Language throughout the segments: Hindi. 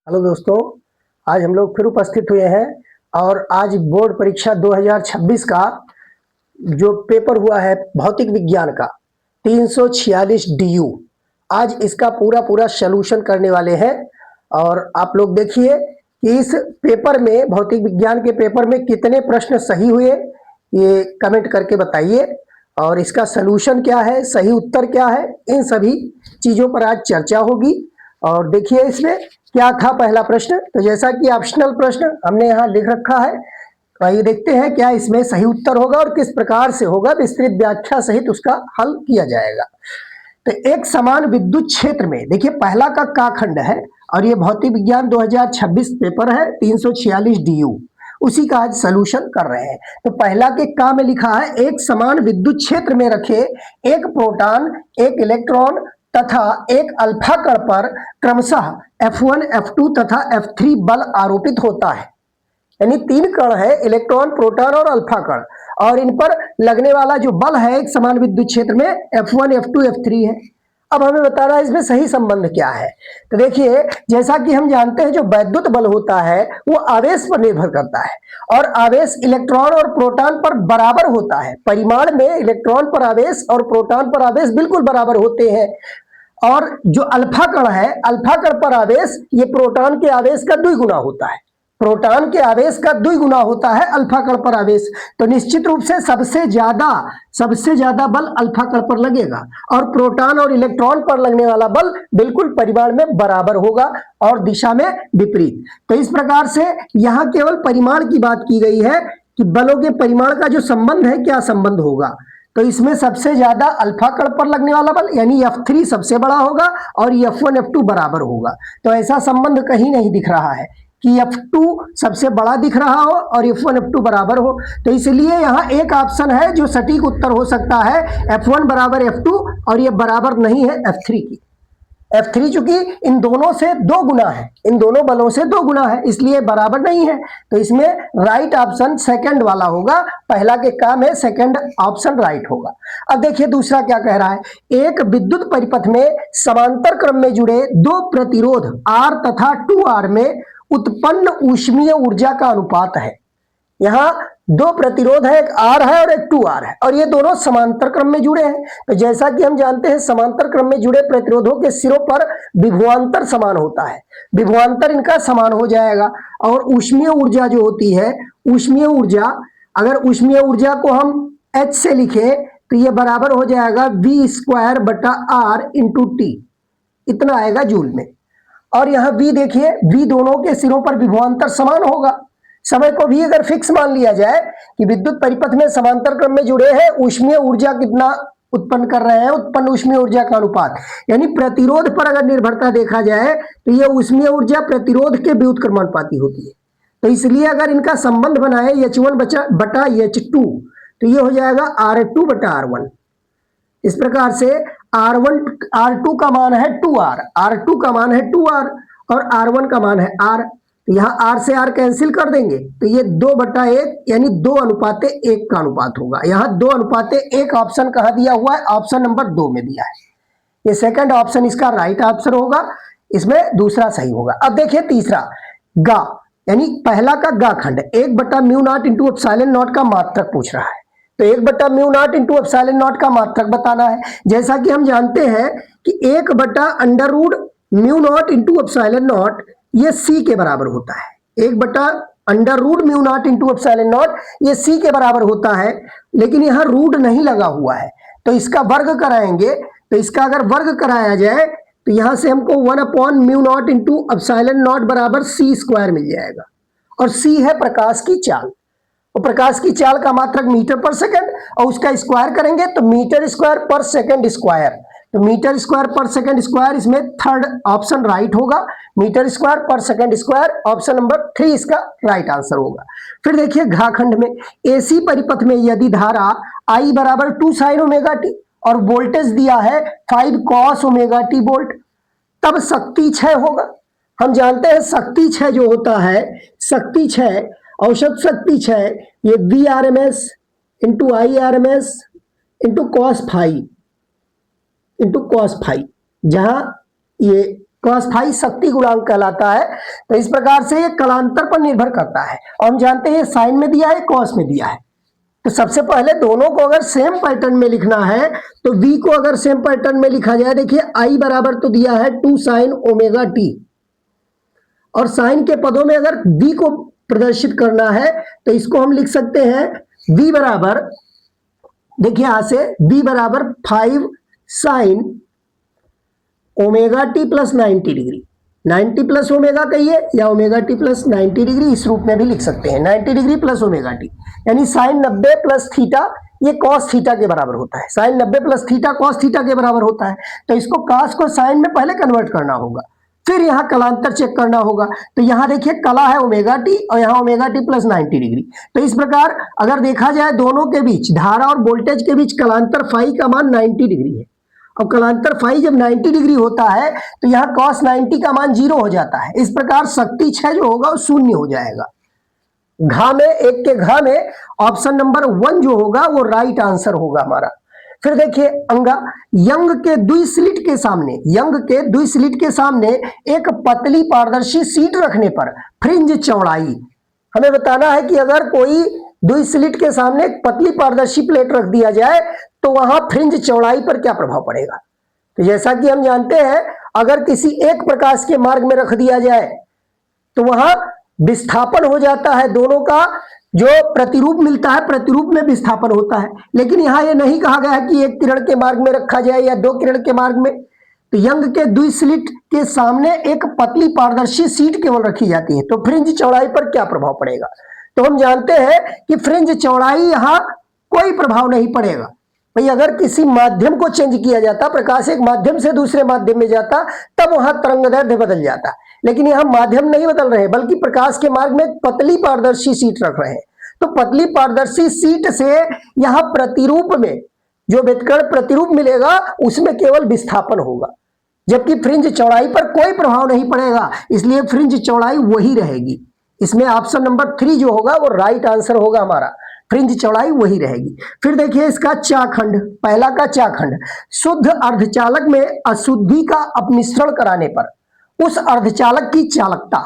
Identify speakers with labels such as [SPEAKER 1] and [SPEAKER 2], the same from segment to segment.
[SPEAKER 1] हेलो दोस्तों, आज हम लोग फिर उपस्थित हुए हैं और आज बोर्ड परीक्षा 2026 का जो पेपर हुआ है भौतिक विज्ञान का 346 DU, आज इसका पूरा पूरा सलूशन करने वाले हैं। और आप लोग देखिए कि इस पेपर में, भौतिक विज्ञान के पेपर में कितने प्रश्न सही हुए, ये कमेंट करके बताइए। और इसका सलूशन क्या है, सही उत्तर क्या है, इन सभी चीज़ों पर आज चर्चा होगी। और देखिए इसमें क्या था पहला प्रश्न। तो जैसा कि ऑप्शनल प्रश्न हमने यहाँ लिख रखा है, तो आइए देखते हैं क्या इसमें सही उत्तर होगा और किस प्रकार से होगा, विस्तृत व्याख्या सहित उसका हल किया जाएगा। तो एक समान विद्युत क्षेत्र में, देखिए पहला का खंड है और ये भौतिक विज्ञान 2026 पेपर है 346 DU, उसी का आज सलूशन कर रहे हैं। तो पहला के का में लिखा है, एक समान विद्युत क्षेत्र में रखे एक प्रोटॉन, एक इलेक्ट्रॉन तथा एक अल्फा कण पर क्रमशः F1, F2 तथा F3 बल आरोपित होता है। यानी तीन कण है, इलेक्ट्रॉन, प्रोटॉन और अल्फा कण, और इन पर लगने वाला जो बल है एक समान विद्युत क्षेत्र में F1, F2, F3 है। अब हमें बता रहा है इसमें सही संबंध क्या है। तो देखिए, जैसा कि हम जानते हैं जो वैद्युत बल होता है वो आवेश पर निर्भर करता है, और आवेश इलेक्ट्रॉन और प्रोटॉन पर बराबर होता है। परिमाण में इलेक्ट्रॉन पर आवेश और प्रोटॉन पर आवेश बिल्कुल बराबर होते हैं। और जो अल्फा कण है, अल्फा कण पर आवेश ये प्रोटॉन के आवेश का द्विगुना होता है। प्रोटॉन के आवेश का द्विगुना होता है अल्फा कण पर आवेश। तो निश्चित रूप से सबसे ज्यादा बल अल्फा कण पर लगेगा, और प्रोटॉन और इलेक्ट्रॉन पर लगने वाला बल बिल्कुल परिमाण में बराबर होगा और दिशा में विपरीत। तो इस प्रकार से यहां केवल परिमाण की बात की गई है कि बलों के परिमाण का जो संबंध है, क्या संबंध होगा। तो इसमें सबसे ज्यादा अल्फा कण पर लगने वाला बल यानी F3 सबसे बड़ा होगा और F1, F2 बराबर होगा। तो ऐसा संबंध कहीं नहीं दिख रहा है कि F2 सबसे बड़ा दिख रहा हो और F1, F2 बराबर हो। तो इसलिए यहाँ एक ऑप्शन है जो सटीक उत्तर हो सकता है, F1 बराबर F2, और ये बराबर नहीं है F3 की। F3 चूंकि इन दोनों से दो गुना है, इन दोनों बलों से दो गुना है, इसलिए बराबर नहीं है। तो इसमें राइट ऑप्शन सेकंड वाला होगा। पहला के काम है, सेकंड ऑप्शन राइट होगा। अब देखिए दूसरा क्या कह रहा है, एक विद्युत परिपथ में समांतर क्रम में जुड़े दो प्रतिरोध R तथा 2R में उत्पन्न ऊष्मीय ऊर्जा का अनुपात है। यहां दो प्रतिरोध है, एक R है और एक 2R है, और ये दोनों समांतर क्रम में जुड़े हैं। तो जैसा कि हम जानते हैं समांतर क्रम में जुड़े प्रतिरोधों के सिरों पर विभवांतर समान होता है, विभवांतर इनका समान हो जाएगा। और ऊष्मीय ऊर्जा जो होती है, ऊष्मीय ऊर्जा, अगर ऊष्मीय ऊर्जा को हम H से लिखे तो ये बराबर हो जाएगा V² बटा R इंटू T, इतना आएगा जूल में। और यहां V देखिए, V दोनों के सिरों पर विभवांतर समान होगा। समय को भी अगर फिक्स मान लिया जाए कि विद्युत परिपथ में समांतर क्रम में जुड़े हैं, ऊष्मीय ऊर्जा कितना उत्पन्न कर रहे हैं, उत्पन्न ऊष्मीय ऊर्जा का अनुपात, यानी प्रतिरोध पर अगर निर्भरता देखा जाए तो यह ऊष्मीय ऊर्जा प्रतिरोध के व्युत्क्रमानुपाती होती है। तो इसलिए अगर इनका संबंध बनाए H1 बटा H2 तो यह हो जाएगा R2 बटा R1। इस प्रकार से R2 का मान है 2R, R2 का मान है 2R और R1 का मान है R। तो यहाँ R से R कैंसिल कर देंगे तो ये 2/1 यानी 2:1 का अनुपात होगा। यहाँ 2:1 ऑप्शन कहाँ दिया हुआ है, ऑप्शन नंबर 2 में दिया है। ये सेकंड ऑप्शन इसका राइट आंसर होगा, इसमें दूसरा सही होगा। अब देखिए तीसरा गा, यानी पहला का गा खंड 1/μ0 इंटू एप्सिलॉन नॉट का मात्रक पूछ रहा है। तो 1/μ0 इंटू एप्सिलॉन नॉट का मात्रक बताना है। जैसा कि हम जानते हैं कि 1/√μ0 इंटू एप्सिलॉन नॉट ये C के बराबर होता है। 1/√μ0 इंटू एप्सिलॉन नॉट ये C के बराबर होता है, लेकिन यहाँ रूट नहीं लगा हुआ है तो इसका वर्ग कराएंगे। तो इसका अगर वर्ग कराया जाए तो यहां से हमको 1/μ0 इंटू एप्सिलॉन नॉट बराबर C² मिल जाएगा। और C है प्रकाश की चाल, और प्रकाश की चाल का मात्रक मीटर पर सेकंड, और उसका स्क्वायर करेंगे तो मीटर स्क्वायर पर सेकंड स्क्वायर। तो मीटर स्क्वायर पर सेकंड स्क्वायर, इसमें थर्ड ऑप्शन राइट होगा। मीटर स्क्वायर पर सेकंड स्क्वायर, ऑप्शन नंबर 3 इसका राइट आंसर होगा। फिर देखिए घाखंड में AC परिपथ में यदि धारा I बराबर 2 sin ωt और वोल्टेज दिया है 5 cos ωt वोल्ट, तब शक्ति क्षय होगा। हम जानते हैं शक्ति क्षय जो होता है, शक्ति क्षय, औसत शक्ति क्षय, ये VRMS into IRMS into cos phi, जहां ये तो अस्थाई शक्ति गुणांक कहलाता है। तो इस प्रकार से ये कलांतर पर निर्भर करता है। और हम जानते हैं साइन में दिया है, कॉस में दिया है। तो सबसे पहले दोनों को अगर सेम पैटर्न में लिखना है तो v को अगर सेम पैटर्न में लिखा जाए, देखिए i बराबर तो दिया है 2 sin ओमेगा t, और साइन के पदों में अगर v को प्रदर्शित करना है तो इसको हम लिख सकते हैं v बराबर, देखिए यहां से v बराबर 5 sin omega T plus 90 degree, 90 plus omega कहिए या ओमेगा टी प्लस 90 डिग्री, इस रूप में भी लिख सकते हैं 90 डिग्री प्लस ओमेगा टी, यानी साइन 90 प्लस थीटा ये कॉस थीटा के बराबर होता है। Sine 90 plus theta cos theta के बराबर होता है। तो इसको कॉस को साइन में पहले कन्वर्ट करना होगा, फिर यहाँ कलांतर चेक करना होगा। तो यहाँ देखिए कला है ओमेगा टी और यहाँ ओमेगा टी प्लस 90 डिग्री। तो इस प्रकार अगर देखा जाए दोनों के बीच, धारा और वोल्टेज के बीच कलांतर फाई का मान 90 डिग्री है। अब कलांतर फाई जब 90 डिग्री होता है तो यहाँ cos 90 का मान 0 हो जाता है। इस प्रकार शक्ति 6 जो होगा वो शून्य हो जाएगा। घा में, एक के घा में ऑप्शन नंबर 1 जो होगा वो राइट आंसर होगा हमारा। फिर देखिए अंगा, यंग के द्विस्लिट के सामने, यंग के द्विस्लिट के सामने एक पतली पारदर्शी सीट रखने पर फ्रिंज चौड़ाई, हमें बताना है कि अगर कोई द्विस्लिट के सामने एक पतली पारदर्शी प्लेट रख दिया जाए तो वहां फ्रिंज चौड़ाई पर क्या प्रभाव पड़ेगा। तो जैसा कि हम जानते हैं अगर किसी एक प्रकाश के मार्ग में रख दिया जाए तो वहां विस्थापन हो जाता है, दोनों का जो प्रतिरूप मिलता है प्रतिरूप में विस्थापन होता है। लेकिन यहां यह नहीं कहा गया है कि एक किरण के मार्ग में रखा जाए या 2 किरण के मार्ग में। तो यंग के द्विस्लिट के सामने एक पतली पारदर्शी सीट केवल रखी जाती है, तो फ्रिंज चौड़ाई पर क्या प्रभाव पड़ेगा। तो हम जानते हैं कि फ्रिंज चौड़ाई यहां कोई प्रभाव नहीं पड़ेगा। भाई अगर किसी माध्यम को चेंज किया जाता, प्रकाश एक माध्यम से दूसरे माध्यम में जाता, तब वहां तरंगदैर्ध्य बदल जाता। लेकिन यहां माध्यम नहीं बदल रहे बल्कि प्रकाश के मार्ग में पतली पारदर्शी सीट रख रहे हैं। तो पतली पारदर्शी सीट से यहां प्रतिरूप में जो विकर्ण प्रतिरूप मिलेगा उसमें केवल विस्थापन होगा, जबकि फ्रिंज चौड़ाई पर कोई प्रभाव नहीं पड़ेगा, इसलिए फ्रिंज चौड़ाई वही रहेगी। इसमें ऑप्शन नंबर 3 जो होगा वो राइट आंसर होगा हमारा, फ्रिंज चौड़ाई वही रहेगी। फिर देखिए इसका चाखंड, पहला का चाखंड, शुद्ध अर्धचालक में अशुद्धि का अपमिश्रण कराने पर उस अर्धचालक की चालकता।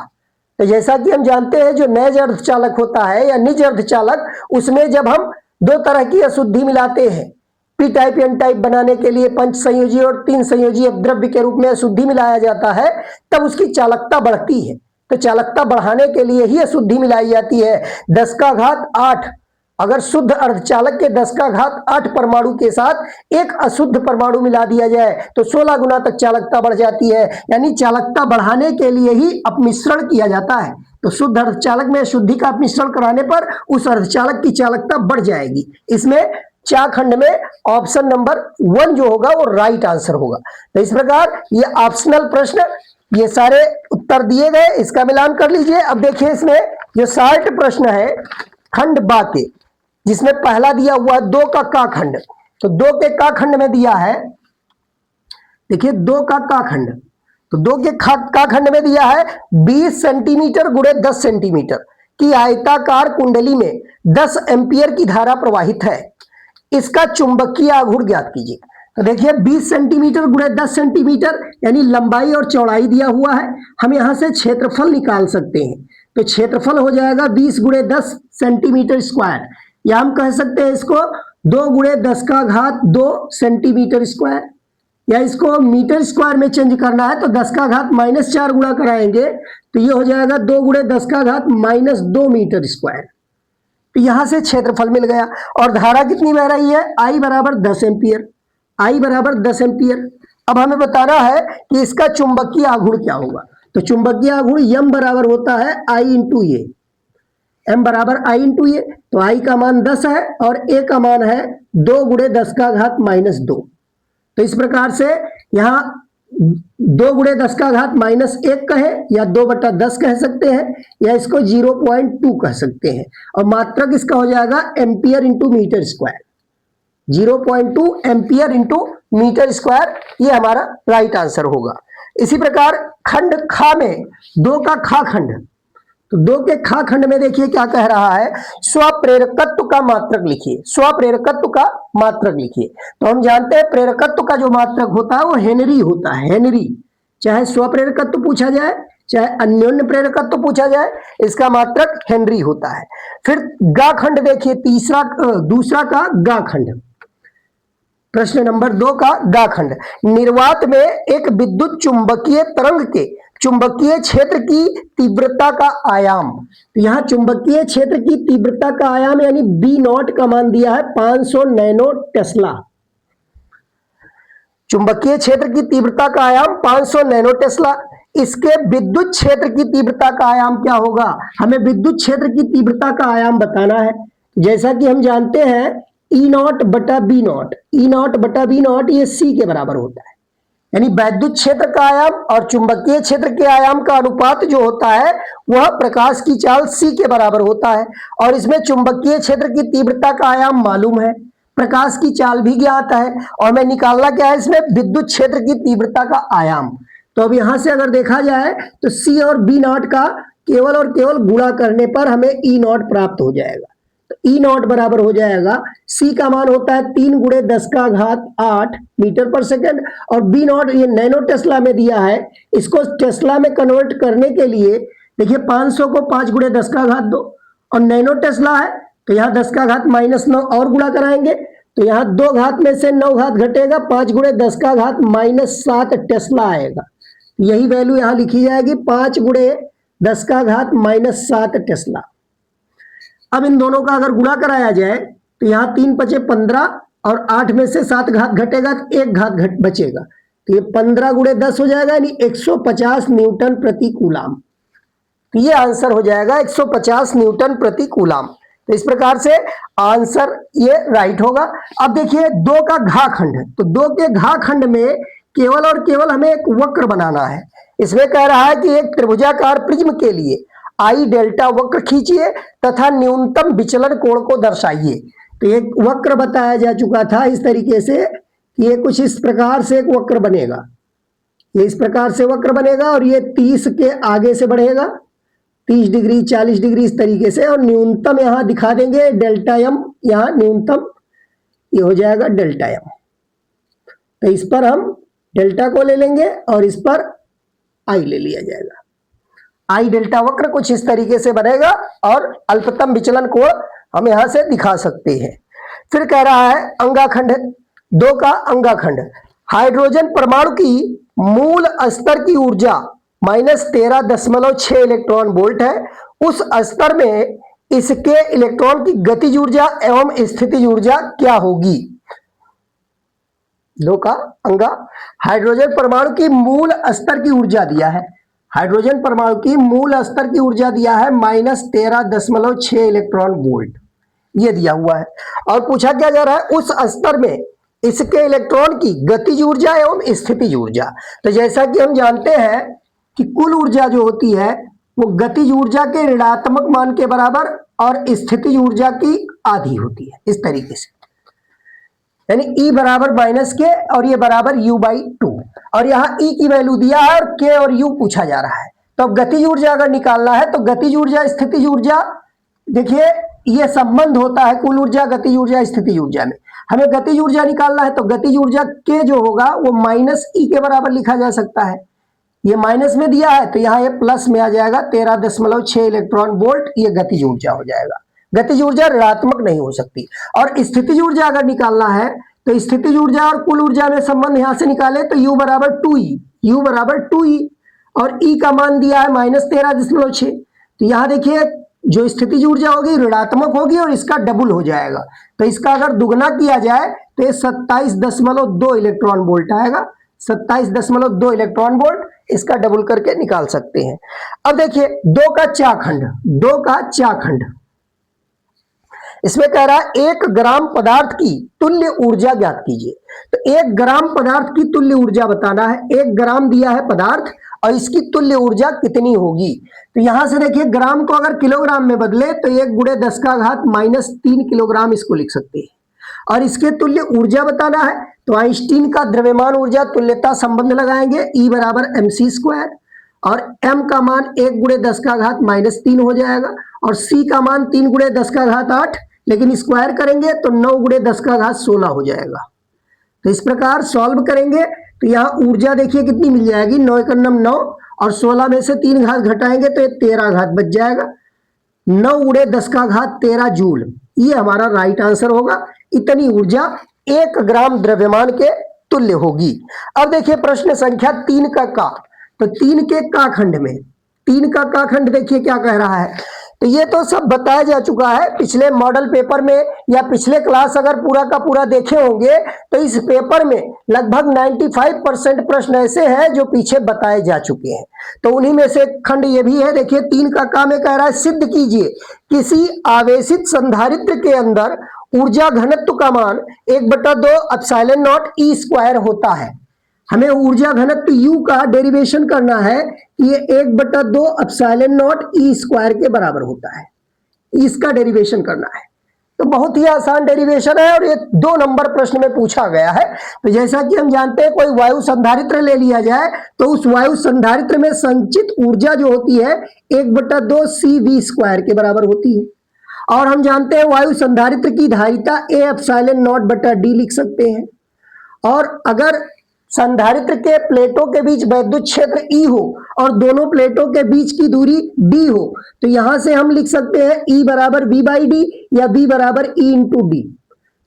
[SPEAKER 1] तो जैसा कि हम जानते हैं जो नैज अर्धचालक होता है या निज अर्धचालक, उसमें जब हम 2 तरह की अशुद्धि मिलाते हैं, पी टाइप एन टाइप बनाने के लिए 5 संयोजी और 3 संयोजी अपद्रव्य के रूप में अशुद्धि मिलाया जाता है, तब उसकी चालकता बढ़ती है। तो चालकता बढ़ाने के लिए ही अशुद्धि मिलाई जाती है। 10 का घात 8, अगर शुद्ध अर्धचालक के 10 का घात 8 परमाणु के साथ एक अशुद्ध परमाणु मिला दिया जाए तो 16 गुना तक चालकता बढ़ जाती है। यानी चालकता बढ़ाने के लिए ही अपमिश्रण किया जाता है। तो शुद्ध अर्धचालक में अशुद्धि का अपमिश्रण कराने पर उस अर्धचालक की चालकता बढ़ जाएगी। इसमें चाखंड में ऑप्शन नंबर 1 जो होगा वो राइट आंसर होगा। तो इस प्रकार ये ऑप्शनल प्रश्न, ये सारे उत्तर दिए गए, इसका मिलान कर लीजिए। अब देखिए इसमें जो 60 प्रश्न है खंड बा के, जिसमें पहला दिया हुआ 2 का का खंड, तो 2 के का खंड में दिया है, देखिए 2 का का खंड, तो 2 के का खंड में दिया है 20 सेंटीमीटर गुणे 10 सेंटीमीटर की आयताकार कुंडली में 10 एम्पियर की धारा प्रवाहित है, इसका चुंबकीय आघूर्ण ज्ञात कीजिए। तो देखिए 20 सेंटीमीटर गुणे 10 सेंटीमीटर यानी लंबाई और चौड़ाई दिया हुआ है, हम यहां से क्षेत्रफल निकाल सकते हैं। तो क्षेत्रफल हो जाएगा 20 गुणे 10 सेंटीमीटर स्क्वायर, या हम कह सकते हैं इसको 2 गुणे 10 का घात 2 सेंटीमीटर स्क्वायर, या इसको मीटर स्क्वायर में चेंज करना है तो 10 का घात -4 गुणा कराएंगे तो ये हो जाएगा 2 गुणे 10 का घात -2 मीटर स्क्वायर। तो यहां से क्षेत्रफल मिल गया। और धारा कितनी बह रही है, I बराबर 10 एम्पियर, I बराबर 10 एम्पियर। अब हमें बताना है कि इसका चुंबकीय आघूर्ण क्या होगा। तो चुंबकीय आघूर्ण M बराबर होता है I इंटू ए, M बराबर I इंटू ए। तो I का मान 10 है और A का मान है 2 गुणे 10 का घात -2। तो इस प्रकार से यहाँ 2 गुणे 10 का घात -1 कहे या 2/10 कह सकते हैं, या इसको 0.2 कह सकते हैं। और मात्रक इसका हो जाएगा ampere into metre square, 0.2 ampere into metre square, ये हमारा राइट आंसर होगा। इसी प्रकार खंड खा में 2 का खा खंड, तो 2 के खा खंड में देखिए क्या कह रहा है, स्वप्रेरकत्व का मात्रक लिखिए, स्वप्रेरकत्व का मात्रक लिखिए। तो हम जानते हैं प्रेरकत्व का जो मात्रक होता है वो हेनरी होता है, हेनरी। चाहे स्वप्रेरकत्व पूछा जाए चाहे अन्योन्य प्रेरकत्व पूछा जाए, इसका मात्रक हेनरी होता है। फिर गा खंड देखिए, दूसरा का गा खंड, प्रश्न नंबर 2 का गा खंड। निर्वात में एक विद्युत चुंबकीय तरंग के चुंबकीय क्षेत्र की तीव्रता का आयाम, तो यहां चुंबकीय क्षेत्र की तीव्रता का आयाम यानी बी नॉट का मान दिया है 500 नैनो टेस्ला। चुंबकीय क्षेत्र की तीव्रता का आयाम 500 नैनो टेस्ला। इसके विद्युत क्षेत्र की तीव्रता का आयाम क्या होगा, हमें विद्युत क्षेत्र की तीव्रता का आयाम बताना है। जैसा कि हम जानते हैं ई नॉट बटा बी नॉट, ई नॉट बटा बी नॉट ये सी के बराबर होता है, यानी वैद्युत क्षेत्र का आयाम और चुंबकीय क्षेत्र के आयाम का अनुपात जो होता है वह प्रकाश की चाल सी के बराबर होता है। और इसमें चुंबकीय क्षेत्र की तीव्रता का आयाम मालूम है, प्रकाश की चाल भी ज्ञात है, और मैं निकालना क्या है इसमें विद्युत क्षेत्र की तीव्रता का आयाम। तो अब यहां से अगर देखा जाए तो सी और बी नॉट का केवल और केवल गुणा करने पर हमें ई नॉट प्राप्त हो जाएगा। तो ई नॉट बराबर हो जाएगा, सी का मान होता है 3 × 10⁸ मीटर पर सेकंड, और बी नॉट ये नैनो टेस्ला में दिया है। इसको टेस्ला में कन्वर्ट करने के लिए देखिए 500 को 5 × 10⁻2 और नैनो टेस्ला है तो यहाँ 10⁻−9 और गुणा कराएंगे तो यहाँ 2 घात में से 9 घात घटेगा, 5 × 10⁻−7 टेस्ला आएगा। यही वैल्यू यहाँ लिखी जाएगी 5 × 10⁻−7 टेस्ला। अब इन दोनों का अगर गुणा कराया जाए तो यहाँ 3 × 5 = 15 और 8 में से 7 घात घटेगा तो 1 घात बचेगा, तो ये 15 × 10 हो जाएगा, यानी 150 न्यूटन प्रति कूलाम। तो ये आंसर हो जाएगा 150 न्यूटन प्रति कूलाम। तो इस प्रकार से आंसर ये राइट होगा। अब देखिए 2 का घा खंड है, तो 2 के घा खंड में केवल और केवल हमें एक वक्र बनाना है। इसमें कह रहा है कि एक त्रिभुजाकार प्रिज्म के लिए आई डेल्टा वक्र खींचिए तथा न्यूनतम विचलन कोण को दर्शाइए। तो एक वक्र बताया जा चुका था इस तरीके से कि ये कुछ इस प्रकार से एक वक्र बनेगा, ये इस प्रकार से वक्र बनेगा और ये 30 के आगे से बढ़ेगा, 30 डिग्री 40 डिग्री इस तरीके से, और न्यूनतम यहां दिखा देंगे डेल्टा एम, यहां न्यूनतम ये हो जाएगा डेल्टा एम। तो इस पर हम डेल्टा को ले लेंगे और इस पर आई ले लिया जाएगा। आई डेल्टा वक्र कुछ इस तरीके से बनेगा और अल्पतम विचलन को हम यहां से दिखा सकते हैं। फिर कह रहा है अंगाखंड, 2 का अंगाखंड। हाइड्रोजन परमाणु की मूल स्तर की ऊर्जा -13.6 इलेक्ट्रॉन वोल्ट है। उस स्तर में इसके इलेक्ट्रॉन की गतिज ऊर्जा एवं स्थितिज ऊर्जा क्या होगी। 2 का अंगा, हाइड्रोजन परमाणु की मूल स्तर की ऊर्जा दिया है, हाइड्रोजन परमाणु की मूल स्तर की ऊर्जा दिया है -13.6 इलेक्ट्रॉन वोल्ट, ये दिया हुआ है। और पूछा क्या जा रहा है उस स्तर में इसके इलेक्ट्रॉन की गतिज ऊर्जा एवं स्थितिज ऊर्जा। तो जैसा कि हम जानते हैं कि कुल ऊर्जा जो होती है वो गतिज ऊर्जा के ऋणात्मक मान के बराबर और स्थितिज ऊर्जा की आधी होती है, इस तरीके से, यानी E बराबर माइनस के और ये बराबर U/2, और यहाँ E की वैल्यू दिया है और K और U पूछा जा रहा है। तो अब गतिज ऊर्जा अगर निकालना है तो गतिज ऊर्जा स्थितिज ऊर्जा, देखिए ये संबंध होता है कुल ऊर्जा गतिज ऊर्जा स्थितिज ऊर्जा में। हमें गतिज ऊर्जा निकालना है तो गतिज ऊर्जा K जो होगा वो -E के बराबर लिखा जा सकता है। ये माइनस में दिया है तो यहाँ ये प्लस में आ जाएगा, 13.6 इलेक्ट्रॉन वोल्ट, ये गतिज ऊर्जा हो जाएगा। गतिज ऊर्जा ऋणात्मक नहीं हो सकती। और स्थितिज ऊर्जा अगर निकालना है तो स्थितिज ऊर्जा और कुल ऊर्जा में संबंध यहां से निकाले तो U बराबर 2E, U बराबर 2E, और E का मान दिया है -13.6। तो यहाँ देखिए जो स्थितिज ऊर्जा होगी ऋणात्मक होगी और इसका डबल हो जाएगा, तो इसका अगर दुगना किया जाए तो ये 27.2 इलेक्ट्रॉन वोल्ट आएगा, 27.2 इलेक्ट्रॉन वोल्ट, इसका डबल करके निकाल सकते हैं। अब देखिए 2 का चा खंड, 2 का चा खंड, इसमें कह रहा है 1 ग्राम पदार्थ की तुल्य ऊर्जा ज्ञात कीजिए। तो 1 ग्राम पदार्थ की तुल्य ऊर्जा बताना है। 1 ग्राम दिया है पदार्थ और इसकी तुल्य ऊर्जा कितनी होगी। तो यहां से देखिए ग्राम को अगर किलोग्राम में बदले तो 1 × 10⁻³ किलोग्राम इसको लिख सकते हैं, और इसके तुल्य ऊर्जा बताना है तो आइंस्टीन का द्रव्यमान ऊर्जा तुल्यता संबंध लगाएंगे, E बराबर mc², और m का मान 1 × 10⁻³ हो जाएगा, और c का मान 3 × 10⁸, लेकिन स्क्वायर करेंगे तो 9 × 10⁻16 हो जाएगा। तो इस प्रकार सॉल्व करेंगे तो यहाँ ऊर्जा देखिए कितनी मिल जाएगी, 9 एकम 9 और 16 में से 3 घात घटाएंगे तो ये 13 घात बच जाएगा। 9 उड़े 10 का घात 13 जूल, ये हमारा राइट आंसर होगा। इतनी ऊर्जा 1 ग्राम द्रव्यमान के तुल्य होगी। अब देखिए प्रश्न संख्या 3 का का, तो 3 के का खंड में, 3 का का खंड देखिए क्या कह रहा है। तो ये तो सब बताया जा चुका है पिछले मॉडल पेपर में, या पिछले क्लास अगर पूरा का पूरा देखे होंगे तो इस पेपर में लगभग 95% प्रश्न ऐसे हैं जो पीछे बताए जा चुके हैं। तो उन्हीं में से खंड ये भी है। देखिए 3 का का में कह रहा है सिद्ध कीजिए किसी आवेशित संधारित्र के अंदर ऊर्जा घनत्व का मान 1/2 एप्सिलॉन नॉट ई स्क्वायर होता है। हमें ऊर्जा घनत्व U का डेरिवेशन करना है कि ये 1/2 एप्सिलॉन नॉट ई स्क्वायर के बराबर होता है, इसका डेरिवेशन करना है। तो बहुत ही आसान डेरिवेशन है और ये 2 नंबर प्रश्न में पूछा गया है। तो जैसा कि हम जानते हैं कोई वायु संधारित्र ले लिया जाए तो उस वायु संधारित्र में संचित ऊर्जा जो होती है 1/2 CV स्क्वायर के बराबर होती है। और हम जानते हैं वायु संधारित्र की धारिता A एप्सिलॉन नॉट बटा D लिख सकते हैं। और अगर संधारित्र के प्लेटों के बीच वैद्युत क्षेत्र E हो और दोनों प्लेटों के बीच की दूरी D हो तो यहां से हम लिख सकते हैं E बराबर V/D या B बराबर E इंटू D।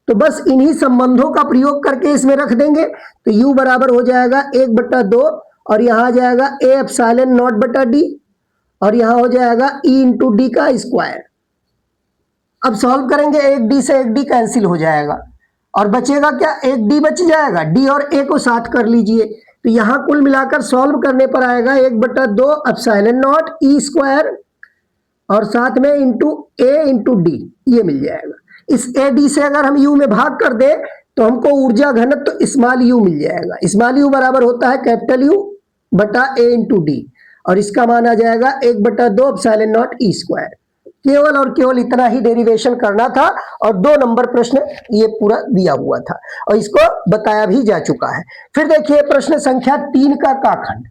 [SPEAKER 1] तो बस इन्हीं संबंधों का प्रयोग करके इसमें रख देंगे तो U बराबर हो जाएगा 1/2 और यहां आ जाएगा A एप्सिलॉन नॉट बटा D और यहां हो जाएगा E इंटू D का स्क्वायर। अब सॉल्व करेंगे, 1D से 1D कैंसिल हो जाएगा और बचेगा क्या, 1D बच जाएगा। D और A को साथ कर लीजिए तो यहां कुल मिलाकर सॉल्व करने पर आएगा 1/2 एप्सिलॉन नॉट ई स्क्वायर और साथ में इंटू A इंटू D, ये मिल जाएगा। इस AD से अगर हम U में भाग कर दे तो हमको ऊर्जा घनत्व तो स्मॉल u मिल जाएगा। स्मॉल U बराबर होता है कैपिटल U बटा A इंटू D और इसका मान आ जाएगा 1/2 एप्सिलॉन नॉट ई स्क्वायर। केवल और केवल इतना ही डेरिवेशन करना था और 2 नंबर प्रश्न ये पूरा दिया हुआ था और इसको बताया भी जा चुका है। फिर देखिए प्रश्न संख्या 3 का का खंड,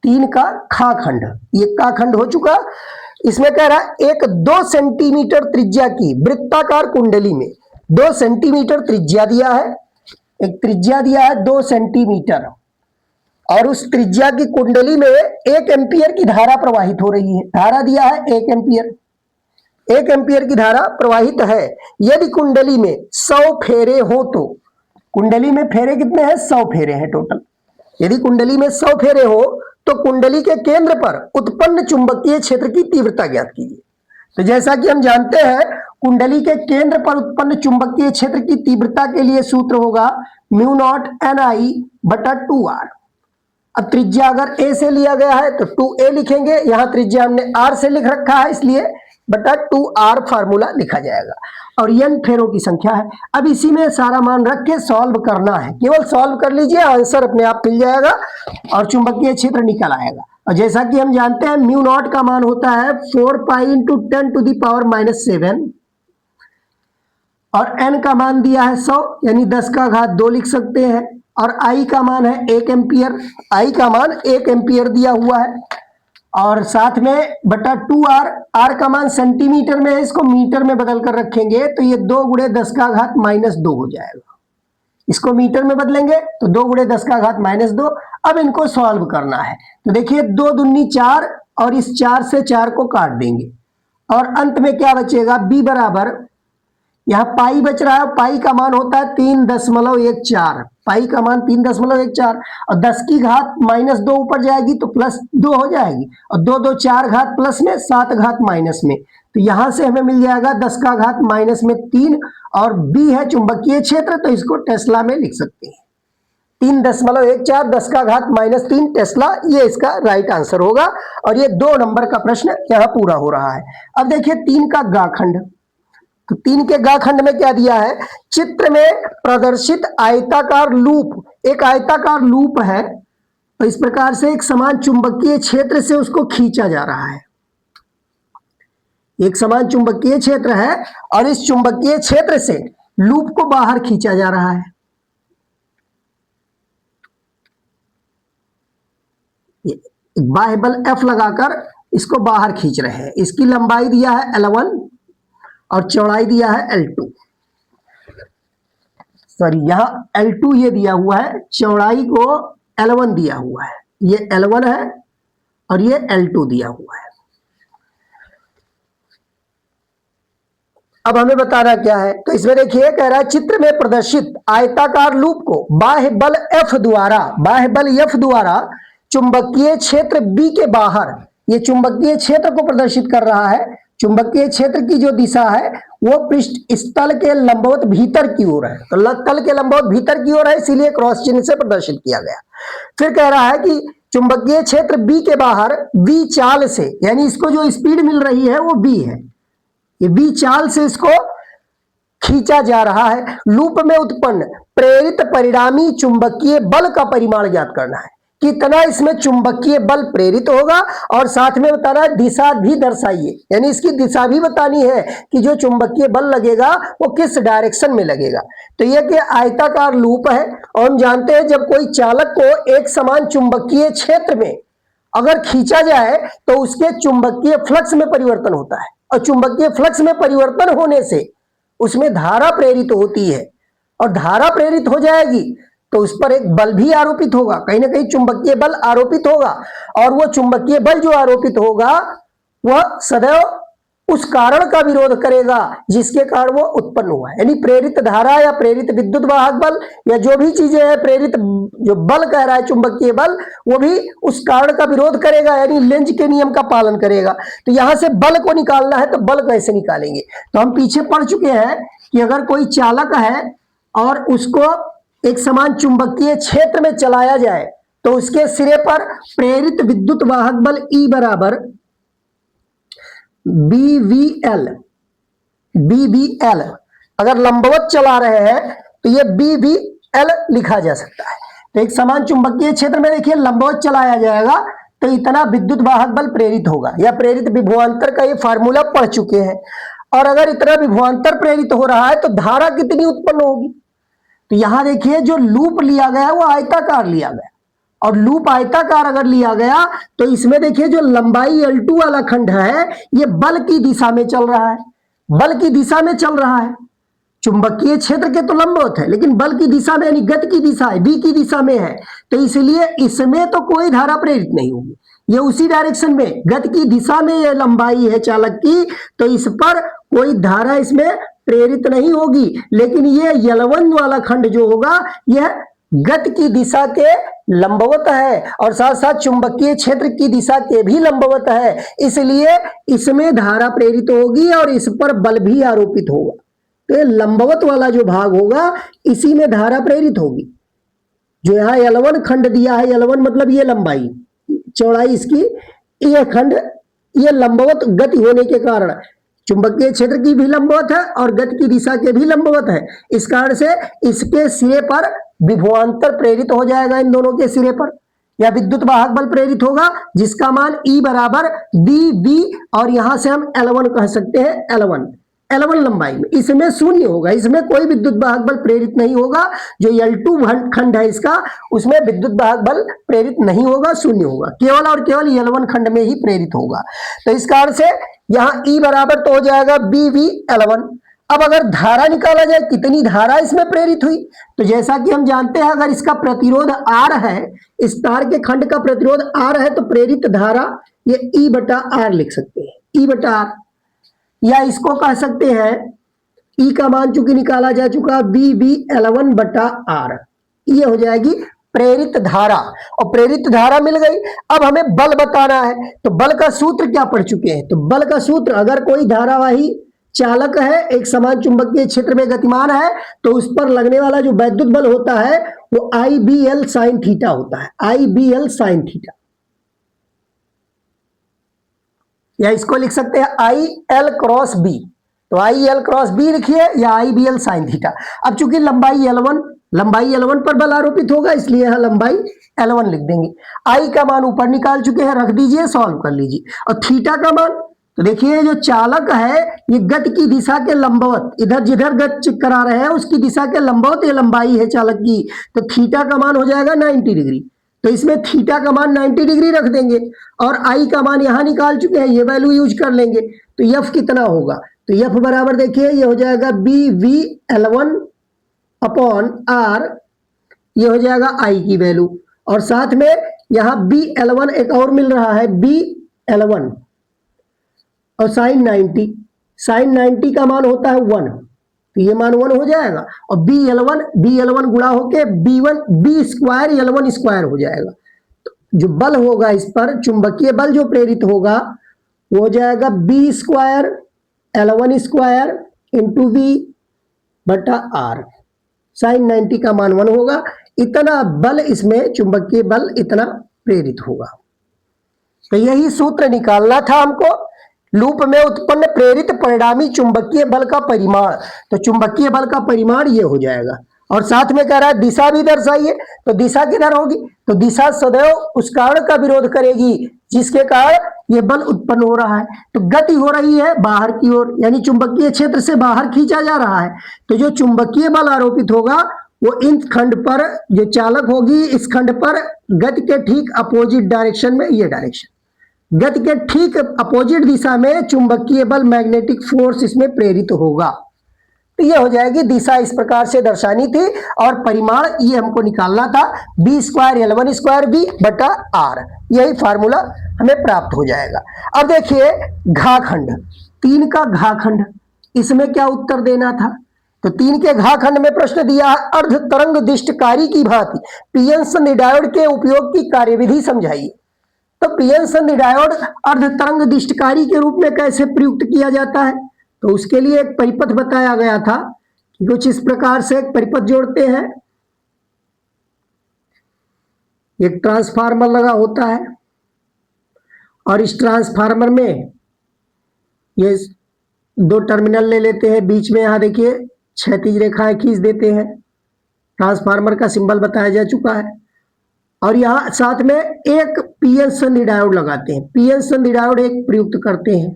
[SPEAKER 1] 3 का खा खंड, ये का खंड हो चुका। इसमें कह रहा है एक 2 सेंटीमीटर त्रिज्या की वृत्ताकार कुंडली में 2 सेंटीमीटर त्रिज्या दिया है, एक त्रिज्या दिया है 2 सेंटीमीटर और उस त्रिज्या की कुंडली में 1 एम्पियर की धारा प्रवाहित हो रही है। धारा दिया है 1 एम्पियर, 1 एम्पियर की धारा प्रवाहित है। यदि कुंडली में 100 फेरे हो तो, कुंडली में फेरे कितने हैं, 100 फेरे हैं टोटल। यदि कुंडली में 100 फेरे हो तो कुंडली के केंद्र पर उत्पन्न चुंबकीय क्षेत्र की तीव्रता ज्ञात कीजिए। तो जैसा कि हम जानते हैं कुंडली के केंद्र पर उत्पन्न चुंबकीय क्षेत्र की तीव्रता के लिए सूत्र होगा μ0 Ni बटा 2R। अब त्रिज्या अगर A से लिया गया है तो 2A लिखेंगे, यहां त्रिज्या हमने R से लिख रखा है इसलिए बटा 2R फार्मूला लिखा जाएगा और n फेरों की संख्या है। अब इसी में सारा मान रख के सॉल्व करना है, केवल सॉल्व कर लीजिए, आंसर अपने आप मिल जाएगा और चुंबकीय क्षेत्र निकल आएगा। और जैसा कि हम जानते हैं μ0 का मान होता है 4 पाई इंटू 10⁻⁻7 और n का मान दिया है 100 यानी 10 का घात 2 लिख सकते हैं और I का मान है 1 एम्पियर, I का मान 1 एम्पियर दिया हुआ है और साथ में बटा 2R, R का मान सेंटीमीटर में है, इसको मीटर में बदल कर रखेंगे तो ये 2 गुणे 10 का घात -2 हो जाएगा। इसको मीटर में बदलेंगे तो 2 गुणे 10 का घात -2। अब इनको सॉल्व करना है तो देखिए 2 दूनी 4 और इस 4 से 4 को काट देंगे और अंत में क्या बचेगा, B बराबर, यहाँ पाई बच रहा है, पाई का मान होता है 3.14, पाई का मान 3.14 और 10 की घात -2 ऊपर जाएगी तो +2 हो जाएगी और 2 2 4 घात प्लस में 7 घात माइनस में, तो यहां से हमें मिल जाएगा 10 का घात -3 और B है चुंबकीय क्षेत्र तो इसको टेस्ला में लिख सकते हैं। 3.14 10 का घात -3 टेस्ला, ये इसका राइट आंसर होगा और ये 2 नंबर का प्रश्न यहाँ पूरा हो रहा है। अब देखिए 3 का गा खंड, तो 3 के गा खंड में क्या दिया है, चित्र में प्रदर्शित आयताकार लूप, एक आयताकार लूप है तो इस प्रकार से एक समान चुंबकीय क्षेत्र से उसको खींचा जा रहा है। एक समान चुंबकीय क्षेत्र है और इस चुंबकीय क्षेत्र से लूप को बाहर खींचा जा रहा है। बाह्य बल F लगाकर इसको बाहर खींच रहे हैं। इसकी लंबाई दिया है L1 और चौड़ाई दिया है L2, सॉरी यहाँ L2 ये दिया हुआ है, चौड़ाई को L1 दिया हुआ है, ये L1 है और ये L2 दिया हुआ है। अब हमें बताना क्या है, तो इसमें देखिए कह रहा है चित्र में प्रदर्शित आयताकार लूप को बाह्य बल F द्वारा चुंबकीय क्षेत्र B के बाहर, ये चुंबकीय क्षेत्र को प्रदर्शित कर रहा है। चुंबकीय क्षेत्र की जो दिशा है वो पृष्ठ स्थल के लंबवत भीतर की ओर है, तो तल के लंबवत भीतर की ओर है, इसीलिए क्रॉस चिन्ह से प्रदर्शित किया गया। फिर कह रहा है कि चुंबकीय क्षेत्र B के बाहर B चाल से, यानी इसको जो स्पीड मिल रही है वो B है, ये B चाल से इसको खींचा जा रहा है। लूप में उत्पन्न प्रेरित परिणामी चुंबकीय बल का परिमाण ज्ञात करना है, कितना इसमें चुंबकीय बल प्रेरित होगा, और साथ में बताना है दिशा भी दर्शाइए, यानी इसकी दिशा भी बतानी है कि जो चुंबकीय बल लगेगा वो किस डायरेक्शन में लगेगा। तो यह कि आयताकार लूप है, और हम जानते हैं जब कोई चालक को एक समान चुंबकीय क्षेत्र में अगर खींचा जाए तो उसके चुंबकीय फ्लक्स में परिवर्तन होता है, और चुंबकीय फ्लक्स में परिवर्तन होने से उसमें धारा प्रेरित होती है, और धारा प्रेरित हो जाएगी तो उस पर एक बल भी आरोपित होगा, कहीं ना कहीं चुंबकीय बल आरोपित होगा, और वो चुंबकीय बल जो आरोपित होगा वह सदैव उस कारण का विरोध करेगा जिसके कारण वो उत्पन्न हुआ है। यानी प्रेरित धारा या प्रेरित विद्युत वाहक बल या जो भी चीजें हैं, प्रेरित जो बल कह रहा है चुंबकीय बल, वो भी उस कारण का विरोध करेगा, यानी लेंज के नियम का पालन करेगा। तो यहां से बल को निकालना है, तो बल कैसे निकालेंगे, तो हम पीछे पढ़ चुके हैं कि अगर कोई चालक है और उसको एक समान चुंबकीय क्षेत्र में चलाया जाए तो उसके सिरे पर प्रेरित विद्युत वाहक बल E बराबर BVL, अगर लंबवत चला रहे हैं तो ये BVL लिखा जा सकता है। तो एक समान चुंबकीय क्षेत्र में देखिए लंबवत चलाया जाएगा तो इतना विद्युत वाहक बल प्रेरित होगा, या प्रेरित विभवांतर का ये फार्मूला पढ़ चुके हैं। और अगर इतना विभवांतर प्रेरित हो रहा है तो धारा कितनी उत्पन्न होगी, तो यहां देखिए जो लूप लिया गया वो आयताकार लिया गया, और लूप आयताकार अगर लिया गया तो इसमें देखिए जो लंबाई L2 वाला खंड है ये बल की दिशा में चल रहा है, बल की दिशा में चल रहा है। चुंबकीय क्षेत्र के तो लंबवत है, लेकिन बल की दिशा में यानी गति की दिशा है, B की दिशा में है, तो इसलिए इसमें तो कोई धारा प्रेरित नहीं होगी, ये उसी डायरेक्शन में गति की दिशा में ये लंबाई है चालक की, तो इस पर कोई धारा इसमें प्रेरित नहीं होगी। लेकिन ये L1 वाला खंड जो होगा यह गति की दिशा के लंबवत है और साथ साथ चुंबकीय क्षेत्र की दिशा के भी लंबवत है, इसलिए इसमें धारा प्रेरित होगी और इस पर बल भी आरोपित होगा। तो ये लंबवत वाला जो भाग होगा इसी में धारा प्रेरित होगी। जो यहाँ L1 खंड दिया है, L1 मतलब ये लंबाई चौड़ाई इसकी, यह खंड ये लंबवत गति होने के कारण चुंबकीय क्षेत्र की भी लंबवत है और गति की दिशा के भी लंबवत है, इस कारण से इसके सिरे पर विभवांतर प्रेरित हो जाएगा, इन दोनों के सिरे पर या विद्युत वाहक बल प्रेरित होगा जिसका मान E बराबर DB, और यहां से हम L1 कह सकते हैं, L1 लंबाई में इसमें शून्य होगा, इसमें कोई विद्युत वाहक बल प्रेरित नहीं होगा। जो L2 खंड है इसका उसमें विद्युत वाहक बल प्रेरित नहीं होगा, शून्य होगा, केवल और केवल L1 खंड में ही प्रेरित होगा। तो इस कारण से यहां E बराबर तो हो जाएगा BVL1। अब अगर धारा निकाला जाए कितनी धारा इसमें प्रेरित हुई, तो जैसा कि हम जानते हैं अगर इसका प्रतिरोध R है, इस तार के खंड का प्रतिरोध R है, तो प्रेरित धारा ये E/R लिख सकते हैं, E/R, या इसको कह सकते हैं E का मान चूंकि निकाला जा चुका BVL1/R, ये हो जाएगी प्रेरित धारा, और प्रेरित धारा मिल गई। अब हमें बल बताना है, तो बल का सूत्र क्या पढ़ चुके हैं, तो बल का सूत्र अगर कोई धारावाही चालक है एक समान चुंबकीय क्षेत्र में गतिमान है तो उस पर लगने वाला जो वैद्युत बल होता है वो IBL sin थीटा होता है, IBL sin थीटा, या इसको लिख सकते हैं IL क्रॉस B, तो IL क्रॉस B लिखिए या IBL sin थीटा। अब चूंकि लंबाई L1 पर बल आरोपित होगा इसलिए यहां लंबाई L1 लिख देंगे। I का मान ऊपर निकाल चुके हैं, रख दीजिए, सॉल्व कर लीजिए। और थीटा का मान, तो देखिए जो चालक है ये गति की दिशा के लंबवत, इधर जिधर गति करा रहे हैं उसकी दिशा के लंबवत ये लंबाई है चालक की, तो थीटा का मान हो जाएगा 90 डिग्री, तो इसमें थीटा का मान 90 डिग्री रख देंगे। और आई का मान यहां निकाल चुके हैं, ये वैल्यू यूज कर लेंगे, तो एफ कितना होगा, तो एफ बराबर देखिए ये हो जाएगा BVL1/R, ये हो जाएगा आई की वैल्यू, और साथ में यहां BL1 एक और मिल रहा है, BL1 और साइन 90 का मान होता है 1, तो ये मान 1 हो जाएगा और BL1 गुणा होके B1 B square L1 square हो जाएगा। तो जो बल होगा इस पर, चुंबकीय बल जो प्रेरित होगा वो हो जाएगा B square L1 square into V बटा R। साइन 90 का मान 1 होगा, इतना बल इसमें चुंबकीय बल इतना प्रेरित होगा। तो यही सूत्र निकालना था हमको, लूप में उत्पन्न प्रेरित परिणामी चुंबकीय बल का परिमाण। तो चुंबकीय बल का परिमाण ये हो जाएगा और साथ में कह रहा है दिशा भी दर्शाइए, तो दिशा किधर होगी, तो दिशा सदैव उस कारण का विरोध करेगी जिसके कारण ये बल उत्पन्न हो रहा है। तो गति हो रही है बाहर की ओर, यानी चुंबकीय क्षेत्र से बाहर खींचा जा रहा है, तो जो चुंबकीय बल आरोपित होगा वो इन खंड पर जो चालक होगी, इस खंड पर गति के ठीक अपोजिट डायरेक्शन में, ये डायरेक्शन गति के ठीक अपोजिट दिशा में चुंबकीय बल मैग्नेटिक फोर्स इसमें प्रेरित होगा। तो ये हो जाएगी दिशा, इस प्रकार से दर्शानी थी और परिमाण ये हमको निकालना था, B square L1 square B बटा R, यही फार्मूला हमें प्राप्त हो जाएगा। अब देखिए घाखंड, 3 का घाखंड, इसमें क्या उत्तर देना था, तो 3 के घाखंड में प्रश्न दिया है अर्ध तरंग दिष्टकारी की भांति पीएन संधि डायोड के उपयोग की कार्यविधि समझाइए। तो पीएन संधि डायोड अर्ध तरंग दिष्टकारी के रूप में कैसे प्रयुक्त किया जाता है, तो उसके लिए एक परिपथ बताया गया था कि कुछ इस प्रकार से एक परिपथ जोड़ते हैं, एक ट्रांसफार्मर लगा होता है और इस ट्रांसफार्मर में ये 2 टर्मिनल ले लेते हैं, बीच में यहां देखिए क्षैतिज रेखाएं खींच देते हैं, ट्रांसफार्मर का सिंबल बताया जा चुका है, और यहां साथ में एक पीएन संधि डायोड लगाते हैं, पीएन संधि डायोड एक प्रयुक्त करते हैं